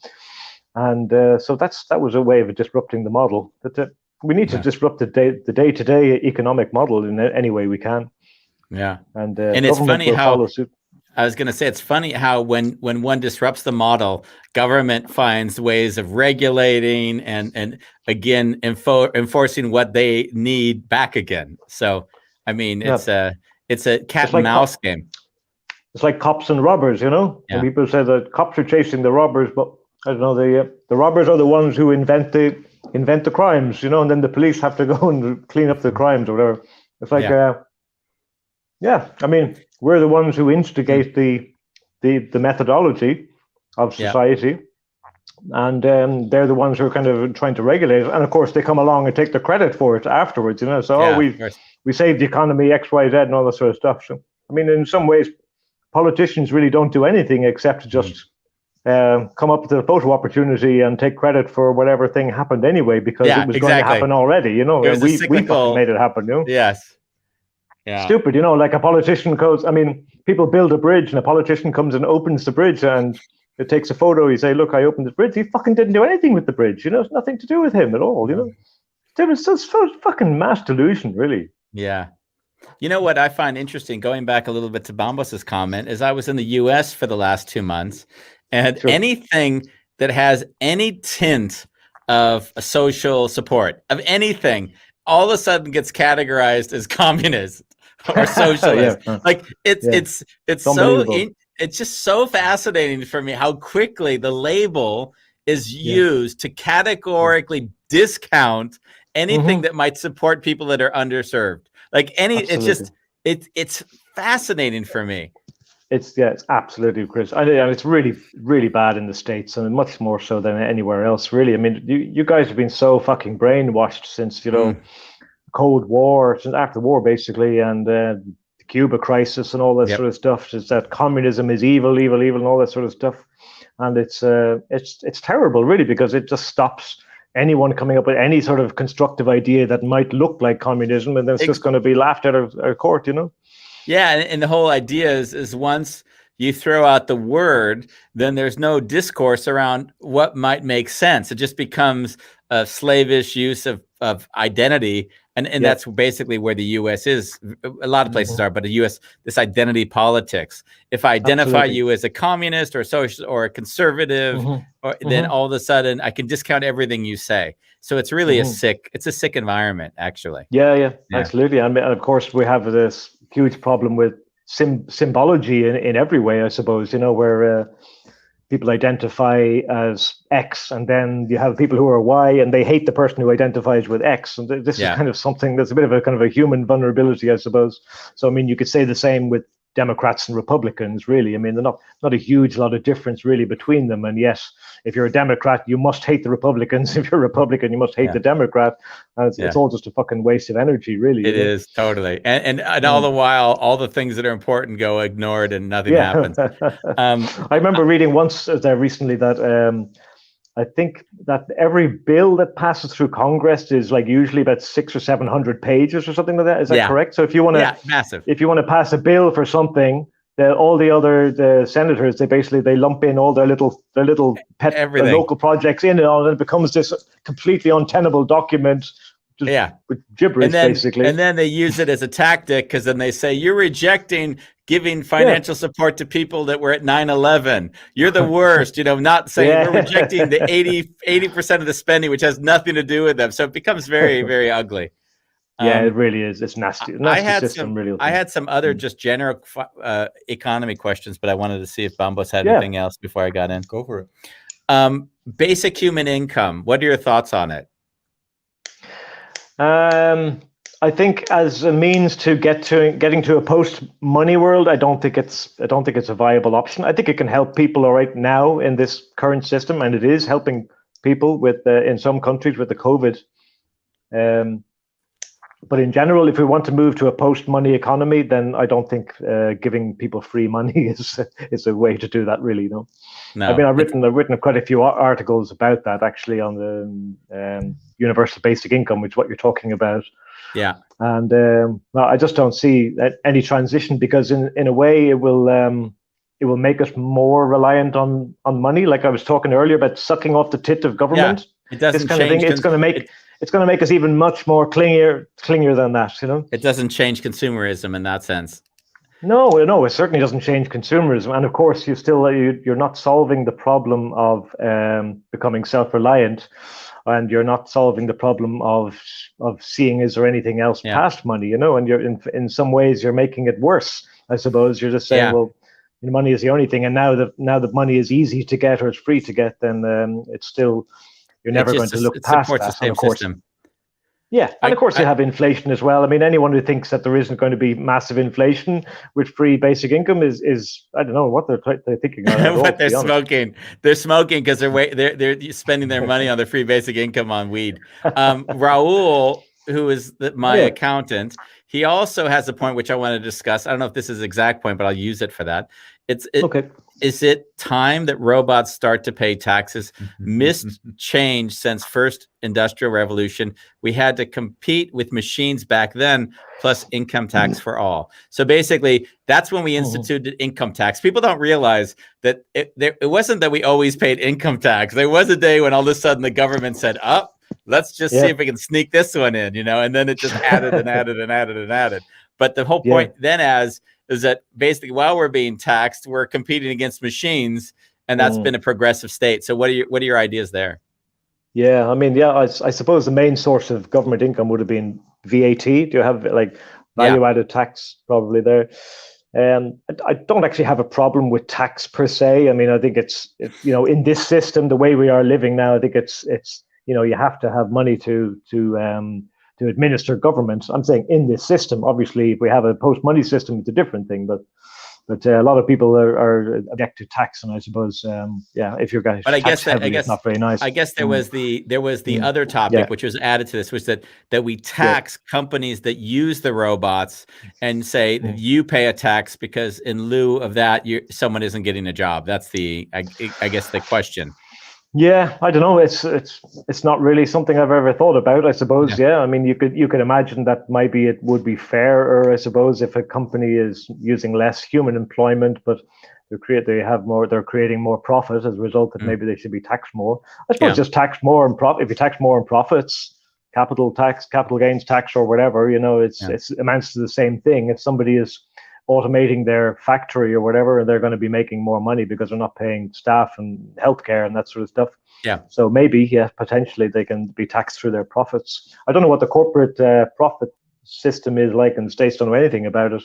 and so that was a way of disrupting the model. That we need to disrupt the day-to-day economic model in any way we can. Yeah, and it's funny how I was going to say, it's funny how when one disrupts the model, government finds ways of regulating and again enforcing what they need back again. So I mean, it's a cat and mouse game. It's like cops and robbers, And people say that cops are chasing the robbers, but I don't know, the robbers are the ones who invent the crimes, and then the police have to go and clean up the crimes or whatever. It's like I mean, we're the ones who instigate the methodology of society, and they're the ones who are kind of trying to regulate it. And of course, they come along and take the credit for it afterwards. So we saved the economy, X, Y, Z, and all that sort of stuff. So I mean, in some ways, politicians really don't do anything except just come up with a photo opportunity and take credit for whatever thing happened anyway, because it was going to happen already. We fucking made it happen. Yes. Yeah. Stupid, like a politician goes, I mean, people build a bridge and a politician comes and opens the bridge and it takes a photo. You say, look, I opened the bridge. He fucking didn't do anything with the bridge. It's nothing to do with him at all, It's just fucking mass delusion, really. Yeah. You know what I find interesting, going back a little bit to Bambos's comment, is I was in the US for the last 2 months, and anything that has any tint of a social support, of anything, all of a sudden gets categorized as communist or socialist. Like it's so it's just so fascinating for me how quickly the label is used to categorically discount anything that might support people that are underserved. Like it's just it's fascinating for me. It's absolutely, Chris. And it's really, really bad in the States, and much more so than anywhere else, really. I mean, you guys have been so fucking brainwashed since Cold War, since after the war, basically, and the Cuba crisis and all that sort of stuff. Is that communism is evil, and all that sort of stuff, and it's terrible, really, because it just stops anyone coming up with any sort of constructive idea that might look like communism, and then it's just going to be laughed out of court, Yeah, and the whole idea is once you throw out the word, then there's no discourse around what might make sense. It just becomes a slavish use of identity. And that's basically where the U.S. is. A lot of places are, but the U.S., this identity politics. If I identify you as a communist or a socialist or a conservative, then all of a sudden I can discount everything you say. So it's really a sick environment, actually. Yeah, absolutely. I mean, of course, we have this huge problem with symbology in every way, I suppose, where people identify as X, and then you have people who are Y, and they hate the person who identifies with X. And this is kind of something that's a bit of a kind of a human vulnerability, I suppose. So, I mean, you could say the same with Democrats and Republicans, really. I mean, they're not a huge lot of difference really between them. And yes, if you're a Democrat, you must hate the Republicans. If you're a Republican, you must hate the Democrat. And it's all just a fucking waste of energy, really. It is, totally. And all the while, all the things that are important go ignored and nothing happens. I remember reading once recently that I think that every bill that passes through Congress is like usually about 600 or 700 pages or something like that. Is that correct? So if you want to, massive. If you want to pass a bill for something, all the senators, they lump in all their little pet local projects in it, and it becomes this completely untenable document. With gibberish, basically. And then they use it as a tactic, because then they say, you're rejecting giving financial support to people that were at 9/11. You're the worst, not saying we're rejecting the 80% of the spending, which has nothing to do with them. So it becomes very, very ugly. It really is. It's nasty. I had some other just general economy questions, but I wanted to see if Bambos had anything else before I got in. Go for it. Basic human income. What are your thoughts on it? I think as a means to getting to a post-money world, I don't think it's a viable option. I think it can help people all right now in this current system, and it is helping people with in some countries with the COVID. But in general, if we want to move to a post-money economy, then I don't think giving people free money is a way to do that, really. No. I mean, I've written quite a few articles about that, actually, on the universal basic income, which is what you're talking about. Yeah. And I just don't see any transition, because in a way it will make us more reliant on money. Like I was talking earlier about sucking off the tit of government. It doesn't kind of thing. It's going to make us even much more clingier than that. It doesn't change consumerism in that sense. No, it certainly doesn't change consumerism. And of course, you're not solving the problem of becoming self-reliant, and you're not solving the problem of seeing is there anything else past money, and you're in some ways you're making it worse. I suppose you're just saying, well, money is the only thing, and now that money is easy to get or it's free to get, then it's still. You're never going to look past that. And of course, of course you have inflation as well. I mean, anyone who thinks that there isn't going to be massive inflation with free basic income is I don't know what they're thinking. What they're smoking. They're smoking because they're spending their money on the free basic income on weed. Raul, who is my accountant, he also has a point which I want to discuss. I don't know if this is the exact point, but I'll use it for that. Okay. Is it time that robots start to pay taxes? Missed change since first industrial revolution. We had to compete with machines back then, plus income tax for all. So basically, that's when we instituted income tax. People don't realize that it wasn't that we always paid income tax. There was a day when all of a sudden the government said, let's just see if we can sneak this one in, and then it just added and added and added and added. But the whole point then is that basically while we're being taxed, we're competing against machines, and that's been a progressive state. So what are your ideas there? Yeah, I mean, I suppose the main source of government income would have been VAT. Do you have like value-added tax probably there? I don't actually have a problem with tax per se. I mean, I think it's in this system, the way we are living now, I think it's you have to have money to administer government. I'm saying in this system. Obviously, if we have a post-money system, it's a different thing. But a lot of people are object to tax, and I suppose if you're going, but I guess it's not very nice. I guess there was the other topic which was added to this, was that we tax companies that use the robots and say you pay a tax because in lieu of that someone isn't getting a job. That's I guess the question. Yeah, I don't know. It's not really something I've ever thought about, I suppose. Yeah, I mean, you could imagine that maybe it would be fairer, I suppose, if a company is using less human employment, but they're creating more profit as a result, that maybe they should be taxed more. I suppose just tax more and if you tax more on profits, capital tax, capital gains tax, or whatever, it amounts to the same thing. If somebody is automating their factory or whatever, and they're going to be making more money because they're not paying staff and healthcare and that sort of stuff. Yeah. So maybe, potentially they can be taxed through their profits. I don't know what the corporate profit system is like in the States. Don't know anything about it.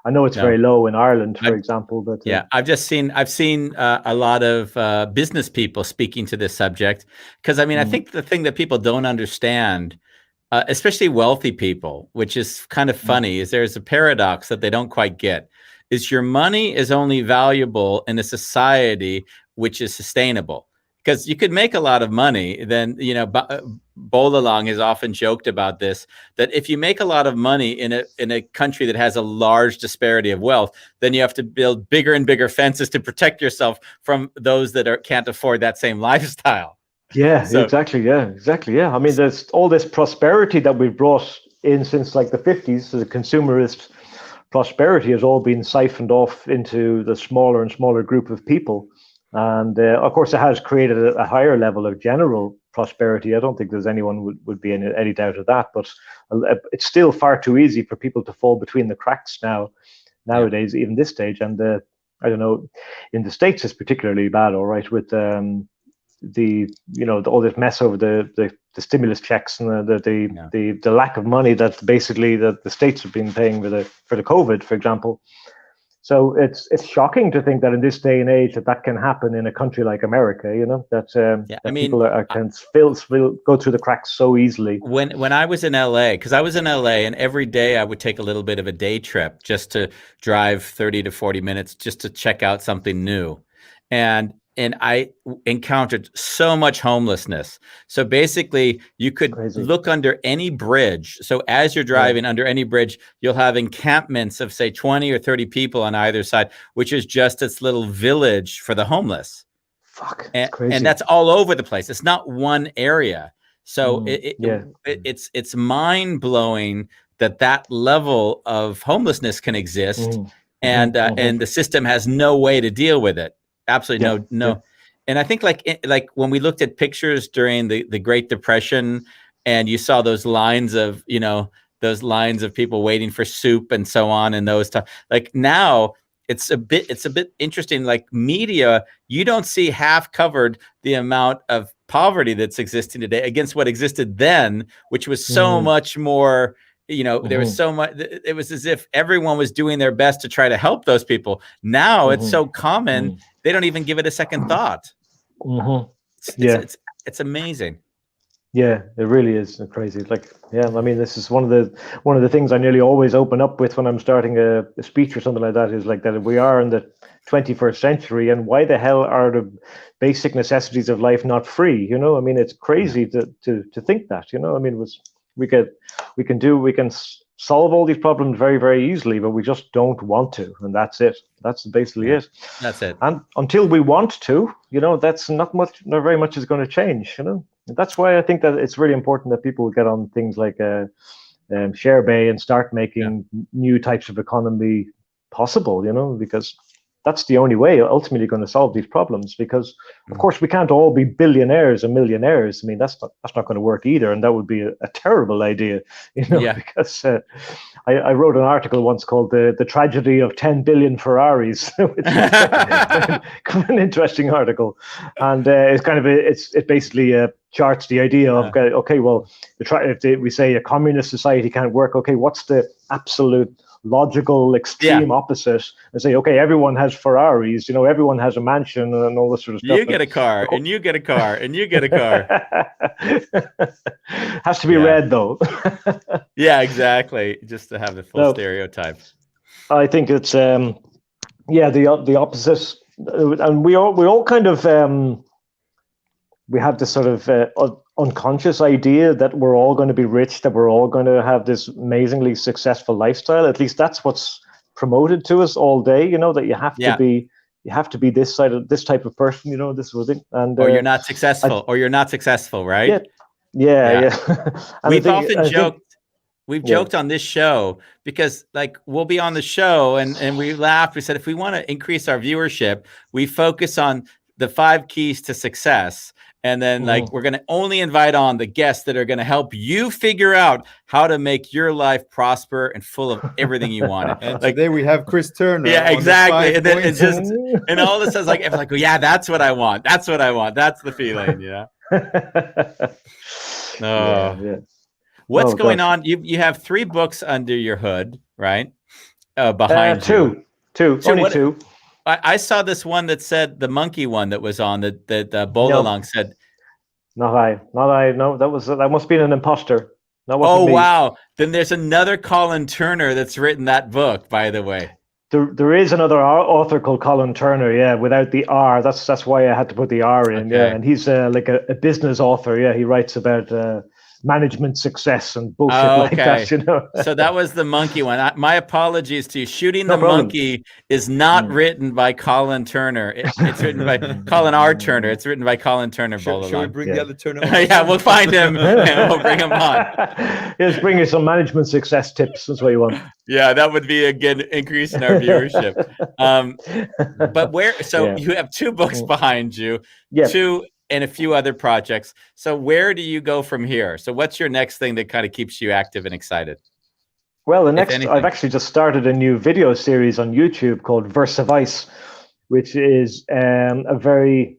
I know it's very low in Ireland, for example. But I've seen a lot of business people speaking to this subject, because I mean, I think the thing that people don't understand, especially wealthy people, which is kind of funny, is there's a paradox that they don't quite get, is your money is only valuable in a society which is sustainable. Because you could make a lot of money, then, Bolalong has often joked about this, that if you make a lot of money in a country that has a large disparity of wealth, then you have to build bigger and bigger fences to protect yourself from those that can't afford that same lifestyle. Exactly. I mean, there's all this prosperity that we've brought in since like the 50s. So the consumerist prosperity has all been siphoned off into the smaller and smaller group of people. And of course, it has created a higher level of general prosperity. I don't think there's anyone would be any doubt of that. But it's still far too easy for people to fall between the cracks nowadays, even this stage. And I don't know, in the States it's particularly bad, all right, with all this mess over the stimulus checks and the lack of money that basically the states have been paying for the COVID, for example. So it's shocking to think that in this day and age that can happen in a country like America. That people can go through the cracks so easily. When I was in LA, because I was in LA, and every day I would take a little bit of a day trip just to drive 30 to 40 minutes just to check out something new, and I encountered so much homelessness. So basically, you could look under any bridge. So as you're driving under any bridge, you'll have encampments of, say, 20 or 30 people on either side, which is just this little village for the homeless. Crazy. And that's all over the place. It's not one area. So it's mind-blowing that level of homelessness can exist, and the system has no way to deal with it. Absolutely no. And I think like when we looked at pictures during the Great Depression, and you saw those lines of people waiting for soup and so on, and those like now it's a bit interesting. Like media, you don't see half covered the amount of poverty that's existing today against what existed then, which was so much more. There was so much. It was as if everyone was doing their best to try to help those people. Now it's so common, they don't even give it a second thought. It's amazing. Yeah, it really is crazy. I mean, this is one of the things I nearly always open up with when I'm starting a speech or something like that, is like that we are in the 21st century, and why the hell are the basic necessities of life not free? I mean, it's crazy to think that. I mean, we can solve all these problems very, very easily, but we just don't want to, and that's it. That's basically it. That's it. And until we want to, that's not very much is going to change. And that's why I think that it's really important that people get on things like Sharebay and start making new types of economy possible. Because that's the only way ultimately going to solve these problems, because of course we can't all be billionaires and millionaires. I mean, that's not going to work either, and that would be a terrible idea, because I wrote an article once called the Tragedy of 10 Billion Ferraris, which is kind of an interesting article, and it's kind of it basically charts the idea of okay, well, if we say a communist society can't work, okay, what's the absolute logical extreme opposite, and say, okay, everyone has Ferraris, everyone has a mansion and all this sort of stuff. You get a car, and you get a car, and you get a car. Has to be red, though. Yeah, exactly. Just to have the full stereotype. I think it's the opposite, and we all kind of we have this sort of unconscious idea that we're all going to be rich, that we're all going to have this amazingly successful lifestyle. At least that's what's promoted to us all day. That you have to be this type of person. This was it. And or you're not successful, right? Yeah. We've often joked. We've joked on this show because, like, we'll be on the show and we laughed. We said if we want to increase our viewership, we focus on the 5 keys to success. And then, like, we're going to only invite on the guests that are going to help you figure out how to make your life prosper and full of everything you want. And like, today we have Chris Turner. Yeah, exactly. And then it's just, and all this is like, yeah, that's what I want. That's what I want. That's the feeling, What's going on? You have 3 books under your hood, right? Behind you. Only two. I saw this one that said the monkey one that was on that Bolalong said. Not I. No, that must have been an imposter. Oh, wow. Then there's another Colin Turner that's written that book, by the way. There is another author called Colin Turner, without the R. That's why I had to put the R in, and he's like a business author. He writes about management success and bullshit like that, So that was the monkey one. My apologies to you. Shooting the Monkey is not written by Colin Turner. It's written by Colin R. Turner. It's written by Colin Turner. Should we bring the other Turner on? Yeah, we'll find him and we'll bring him on. Just bring you some management success tips. That's what you want. Yeah, that would be a good increase in our viewership. But you have 2 books behind you, 2 and a few other projects. So where do you go from here? So what's your next thing that kind of keeps you active and excited? Well, I've actually just started a new video series on YouTube called Verse of Ice, which is a very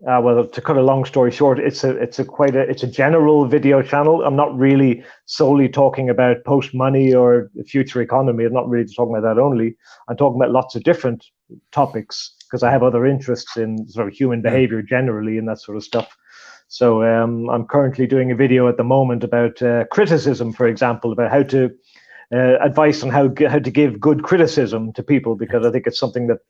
to cut a long story short, it's a general video channel. I'm not really solely talking about post money or the future economy. I'm not really talking about that only. I'm talking about lots of different topics, because I have other interests in sort of human behavior generally and that sort of stuff. So I'm currently doing a video at the moment about criticism, for example, about how to advice on how to give good criticism to people, because I think it's something that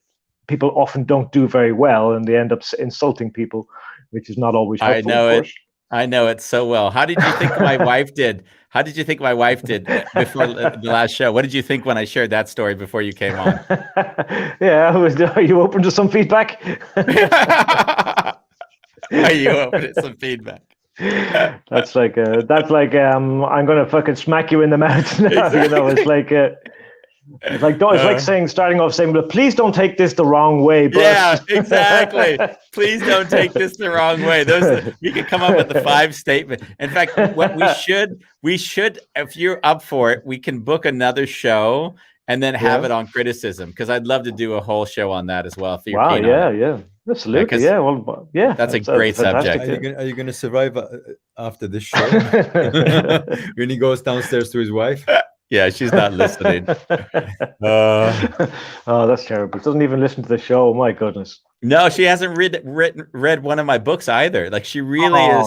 people often don't do very well, and they end up insulting people, which is not always helpful. I know it so well. How did you think my wife did? How did you think my wife did before the last show? What did you think when I shared that story before you came on? Are you open to some feedback? Are you open to some feedback? That's like I'm gonna fucking smack you in the mouth now. Exactly. It's like starting off saying, "But please don't take this the wrong way." But. Yeah, exactly. Please don't take this the wrong way. We could come up with the 5 statement. In fact, what we should, if you're up for it, we can book another show and then have it on criticism, because I'd love to do a whole show on that as well. If you're keen on it. Yeah. Absolutely. That's a great subject. Are you going to survive after this show? When he goes downstairs to his wife? Yeah, she's not listening. Oh, that's terrible. She doesn't even listen to the show. My goodness. No, she hasn't read one of my books either. Like, she really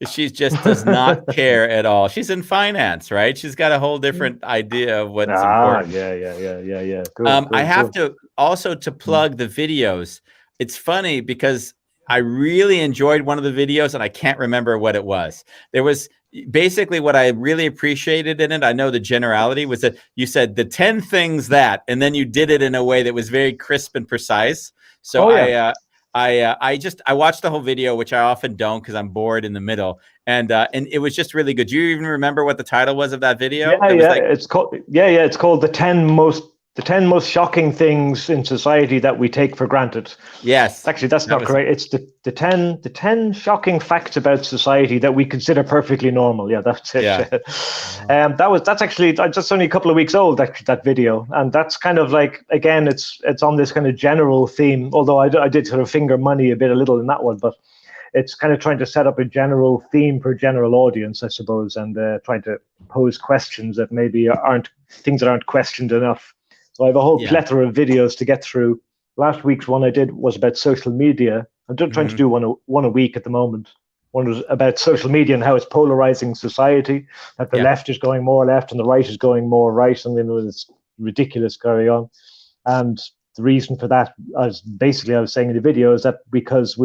she just does not care at all. She's in finance, right? She's got a whole different idea of what's important. Yeah. I have to also plug the videos. It's funny because I really enjoyed one of the videos and I can't remember what it was. There was basically what I really appreciated in it. I know the generality was that you said the 10 things that, and then you did it in a way that was very crisp and precise. So I watched the whole video, which I often don't because I'm bored in the middle. And it was just really good. Do you even remember what the title was of that video? It's called the 10 the 10 most shocking things in society that we take for granted. Yes. Actually, that's not correct. It's the 10 shocking facts about society that we consider perfectly normal. Yeah, that's it. Yeah. That's actually just only a couple of weeks old, actually, that video. And that's kind of like, again, it's on this kind of general theme, although I did sort of finger money a little in that one, but it's kind of trying to set up a general theme for a general audience, I suppose, and trying to pose questions that maybe aren't things that aren't questioned enough. So I have a whole plethora of videos to get through. Last week's one I did was about social media. I'm just trying to do one a week at the moment. One was about social media and how it's polarizing society, that the left is going more left and the right is going more right, and then it's ridiculous carry on. And the reason for that, I was saying in the video, is that because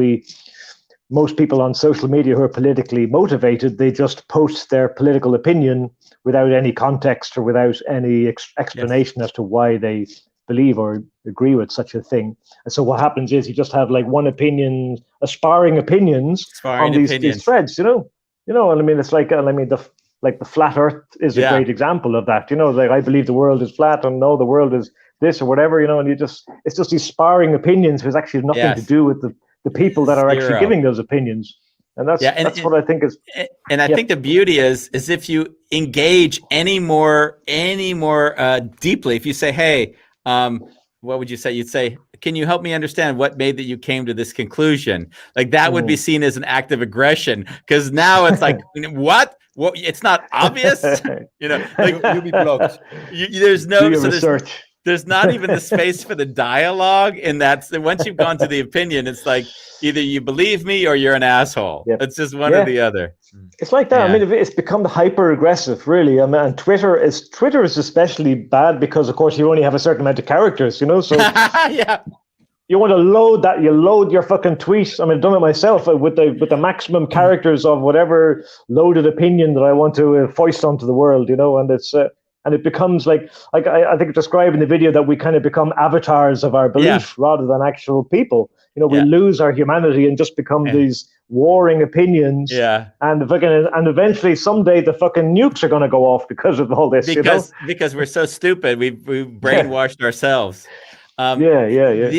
most people on social media who are politically motivated, they just post their political opinion without any context or without any explanation as to why they believe or agree with such a thing. And so what happens is you just have like one opinion, aspiring opinions on these threads, you know, and I mean, it's like, the flat earth is a great example of that, you know, like I believe the world is flat and no, the world is this or whatever, you know, and it's just these sparring opinions which actually have nothing to do with the people that are actually giving those opinions. And that's what I think is. And I think the beauty is if you engage any more deeply, if you say, hey, what would you say? You'd say, can you help me understand what made that you came to this conclusion? Like that would be seen as an act of aggression, because now it's like, what? Well, it's not obvious, you know, like you'll be blocked. There's no research. There's not even the space for the dialogue, and once you've gone to the opinion, it's like either you believe me or you're an asshole. Yep. It's just one or the other. It's like that. Yeah. I mean, it's become hyper aggressive, really. I mean, and Twitter is especially bad because, of course, you only have a certain amount of characters, you know. So you want to load that. You load your fucking tweet. I mean, I've done it myself with the maximum characters of whatever loaded opinion that I want to foist onto the world, you know, and it's. And it becomes like I think I described in the video that we kind of become avatars of our belief rather than actual people. You know, we lose our humanity and just become these warring opinions. Yeah. And eventually someday the fucking nukes are going to go off because of all this. Because we're so stupid, we brainwashed ourselves.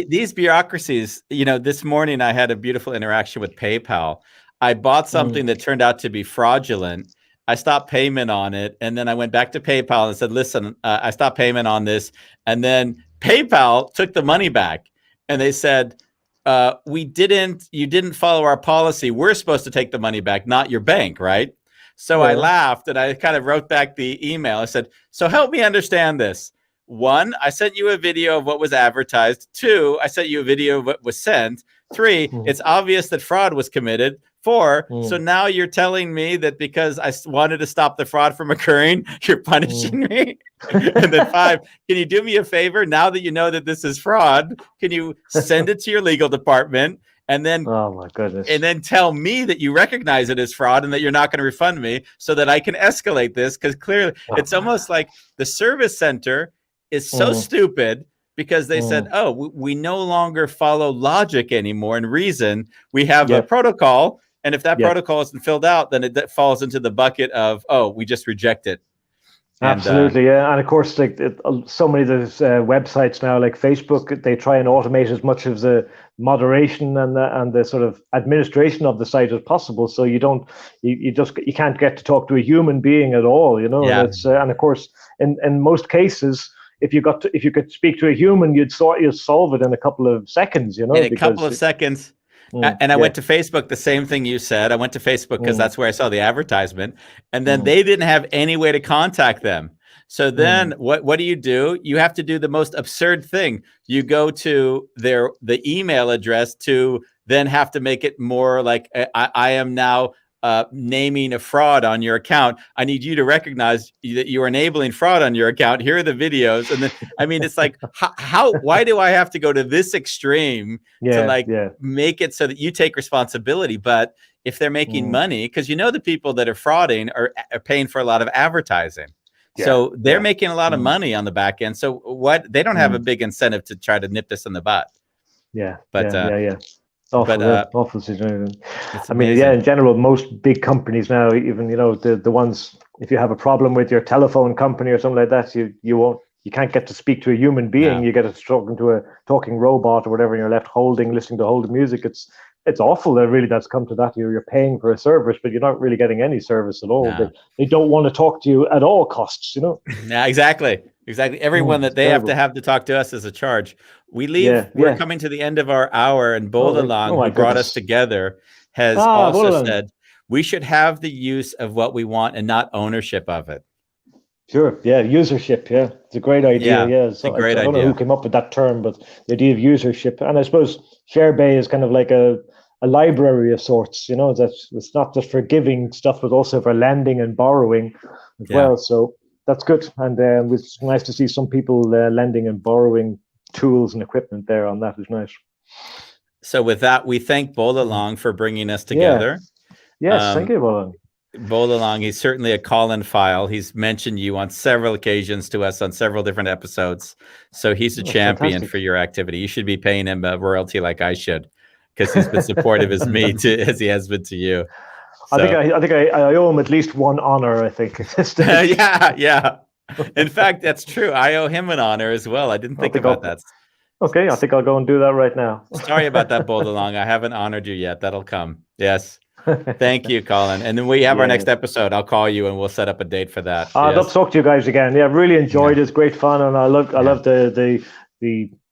These bureaucracies. You know, this morning I had a beautiful interaction with PayPal. I bought something that turned out to be fraudulent. I stopped payment on it, and then I went back to PayPal and said, listen, I stopped payment on this. And then PayPal took the money back, and they said, you didn't follow our policy. We're supposed to take the money back, not your bank, right? So I laughed, and I kind of wrote back the email. I said, so help me understand this. 1, I sent you a video of what was advertised. 2, I sent you a video of what was sent. 3, it's obvious that fraud was committed. 4, so now you're telling me that because I wanted to stop the fraud from occurring, you're punishing me? And then 5, can you do me a favor? Now that you know that this is fraud, can you send it to your legal department? And then, oh my goodness, and then tell me that you recognize it as fraud and that you're not going to refund me so that I can escalate this? Because clearly it's almost like the service center is so stupid because they said, oh, we no longer follow logic anymore and reason. We have a protocol. And if that protocol isn't filled out, then it falls into the bucket of, oh, we just reject it. Absolutely, yeah. And of course, like so many of those websites now, like Facebook, they try and automate as much of the moderation and the sort of administration of the site as possible. So you can't get to talk to a human being at all, you know. And and of course, in most cases, if you could speak to a human, you'd solve it in a couple of seconds, you know. In a couple of seconds. And I went to Facebook, the same thing you said. I went to Facebook because that's where I saw the advertisement. And then they didn't have any way to contact them. So then what do? You have to do the most absurd thing. You go to the email address to then have to make it more like I am now naming a fraud on your account. I need you to recognize that you are enabling fraud on your account. Here are the videos. And then, I mean, it's like, why do I have to go to this extreme to make it so that you take responsibility? But if they're making money, because you know, the people that are frauding are paying for a lot of advertising. So they're making a lot of money on the back end. So they don't have a big incentive to try to nip this in the butt. Awful situation. I mean, in general, most big companies now, even, you know, the ones, if you have a problem with your telephone company or something like that, you won't you can't get to speak to a human being. No. You get to talking to a talking robot or whatever, and you're left listening to hold the music. It's awful that really that's come to that. You're paying for a service, but you're not really getting any service at all. No. They don't want to talk to you at all costs, you know? Yeah, exactly. Everyone that they terrible. have to talk to us is a charge. We're coming to the end of our hour, and Bolalang, who brought us together, has also said we should have the use of what we want and not ownership of it. Sure. Yeah. Usership. Yeah. It's a great idea. Yeah. It's a great idea. I don't know who came up with that term, but the idea of usership. And I suppose Sharebay is kind of like a library of sorts, you know, that it's not just for giving stuff, but also for lending and borrowing as well. So that's good. And it's nice to see some people lending and borrowing tools and equipment there on that. Is nice. So with that, we thank Bolalang for bringing us together. Yes. Thank you, Bolalang. Bolalang, he's certainly a Colin file. He's mentioned you on several occasions to us on several different episodes. So he's a champion for your activity. You should be paying him a royalty like I should, because he's been supportive as he has been to you. So. I think I owe him at least one honor, I think. Yeah. In fact, that's true. I owe him an honor as well. I didn't think about that. Okay, I think I'll go and do that right now. Sorry about that, Bolalang. I haven't honored you yet. That'll come. Yes. Thank you, Colin. And then we have our next episode. I'll call you and we'll set up a date for that. I'd love to talk to you guys again. Yeah, really enjoyed it. It's great fun, and I love the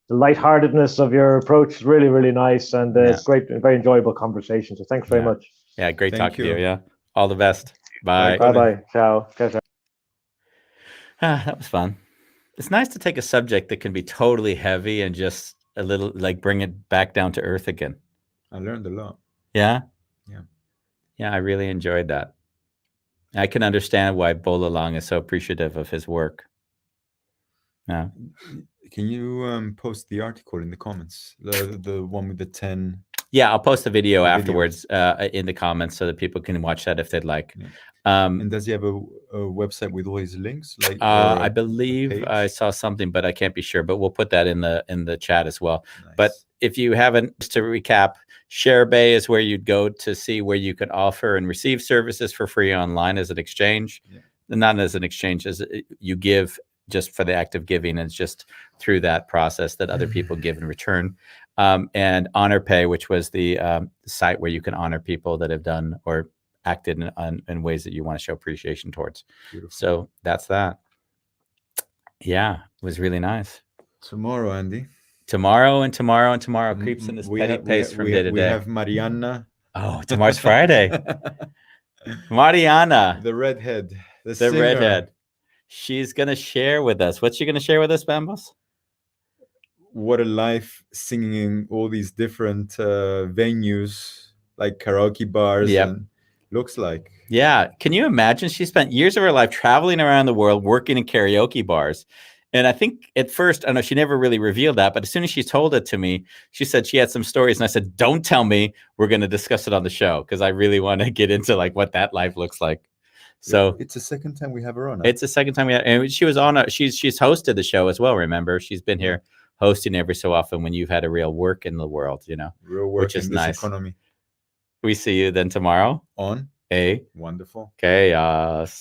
lightheartedness of your approach. It's really, really nice, and it's great, very enjoyable conversation. So thanks very much. Yeah, great talking to you. Yeah, all the best. Bye. Bye. Ciao. Ciao. That was fun. It's nice to take a subject that can be totally heavy and just a little bring it back down to earth again. I learned a lot. Yeah. Yeah, I really enjoyed that. I can understand why Bolalang is so appreciative of his work. Yeah. Can you post the article in the comments? The one with the 10. Yeah, I'll post the video afterwards in the comments so that people can watch that if they'd like. Yeah. And does he have a website with all his links? I believe I saw something, but I can't be sure. But we'll put that in the chat as well. Nice. But if you haven't, just to recap, Sharebay is where you'd go to see where you can offer and receive services for free online as an exchange. Yeah. Not as an exchange, as you give just for the act of giving. And it's just through that process that other people give in return. And Honorpay, which was the site where you can honor people that have done or acted in ways that you want to show appreciation towards. Beautiful. So that's that. Yeah, it was really nice. Tomorrow, Andy. Tomorrow creeps in this petty pace from day to day. We have Mariana. Oh, tomorrow's Friday. Mariana. The redhead. The redhead. She's going to share with us. What's she going to share with us, Bambos? What a life singing in all these different venues, like karaoke bars. And looks like. Yeah. Can you imagine? She spent years of her life traveling around the world, working in karaoke bars. And I think at first, I don't know, she never really revealed that. But as soon as she told it to me, she said she had some stories. And I said, don't tell me. We're going to discuss it on the show, because I really want to get into what that life looks like. So it's the second time we have her on. It's the second time we had, and she was on. She's hosted the show as well. Remember, she's been here hosting every so often when you've had a real work in the world, real work, which is in this nice. Economy. We see you then tomorrow on a wonderful chaos.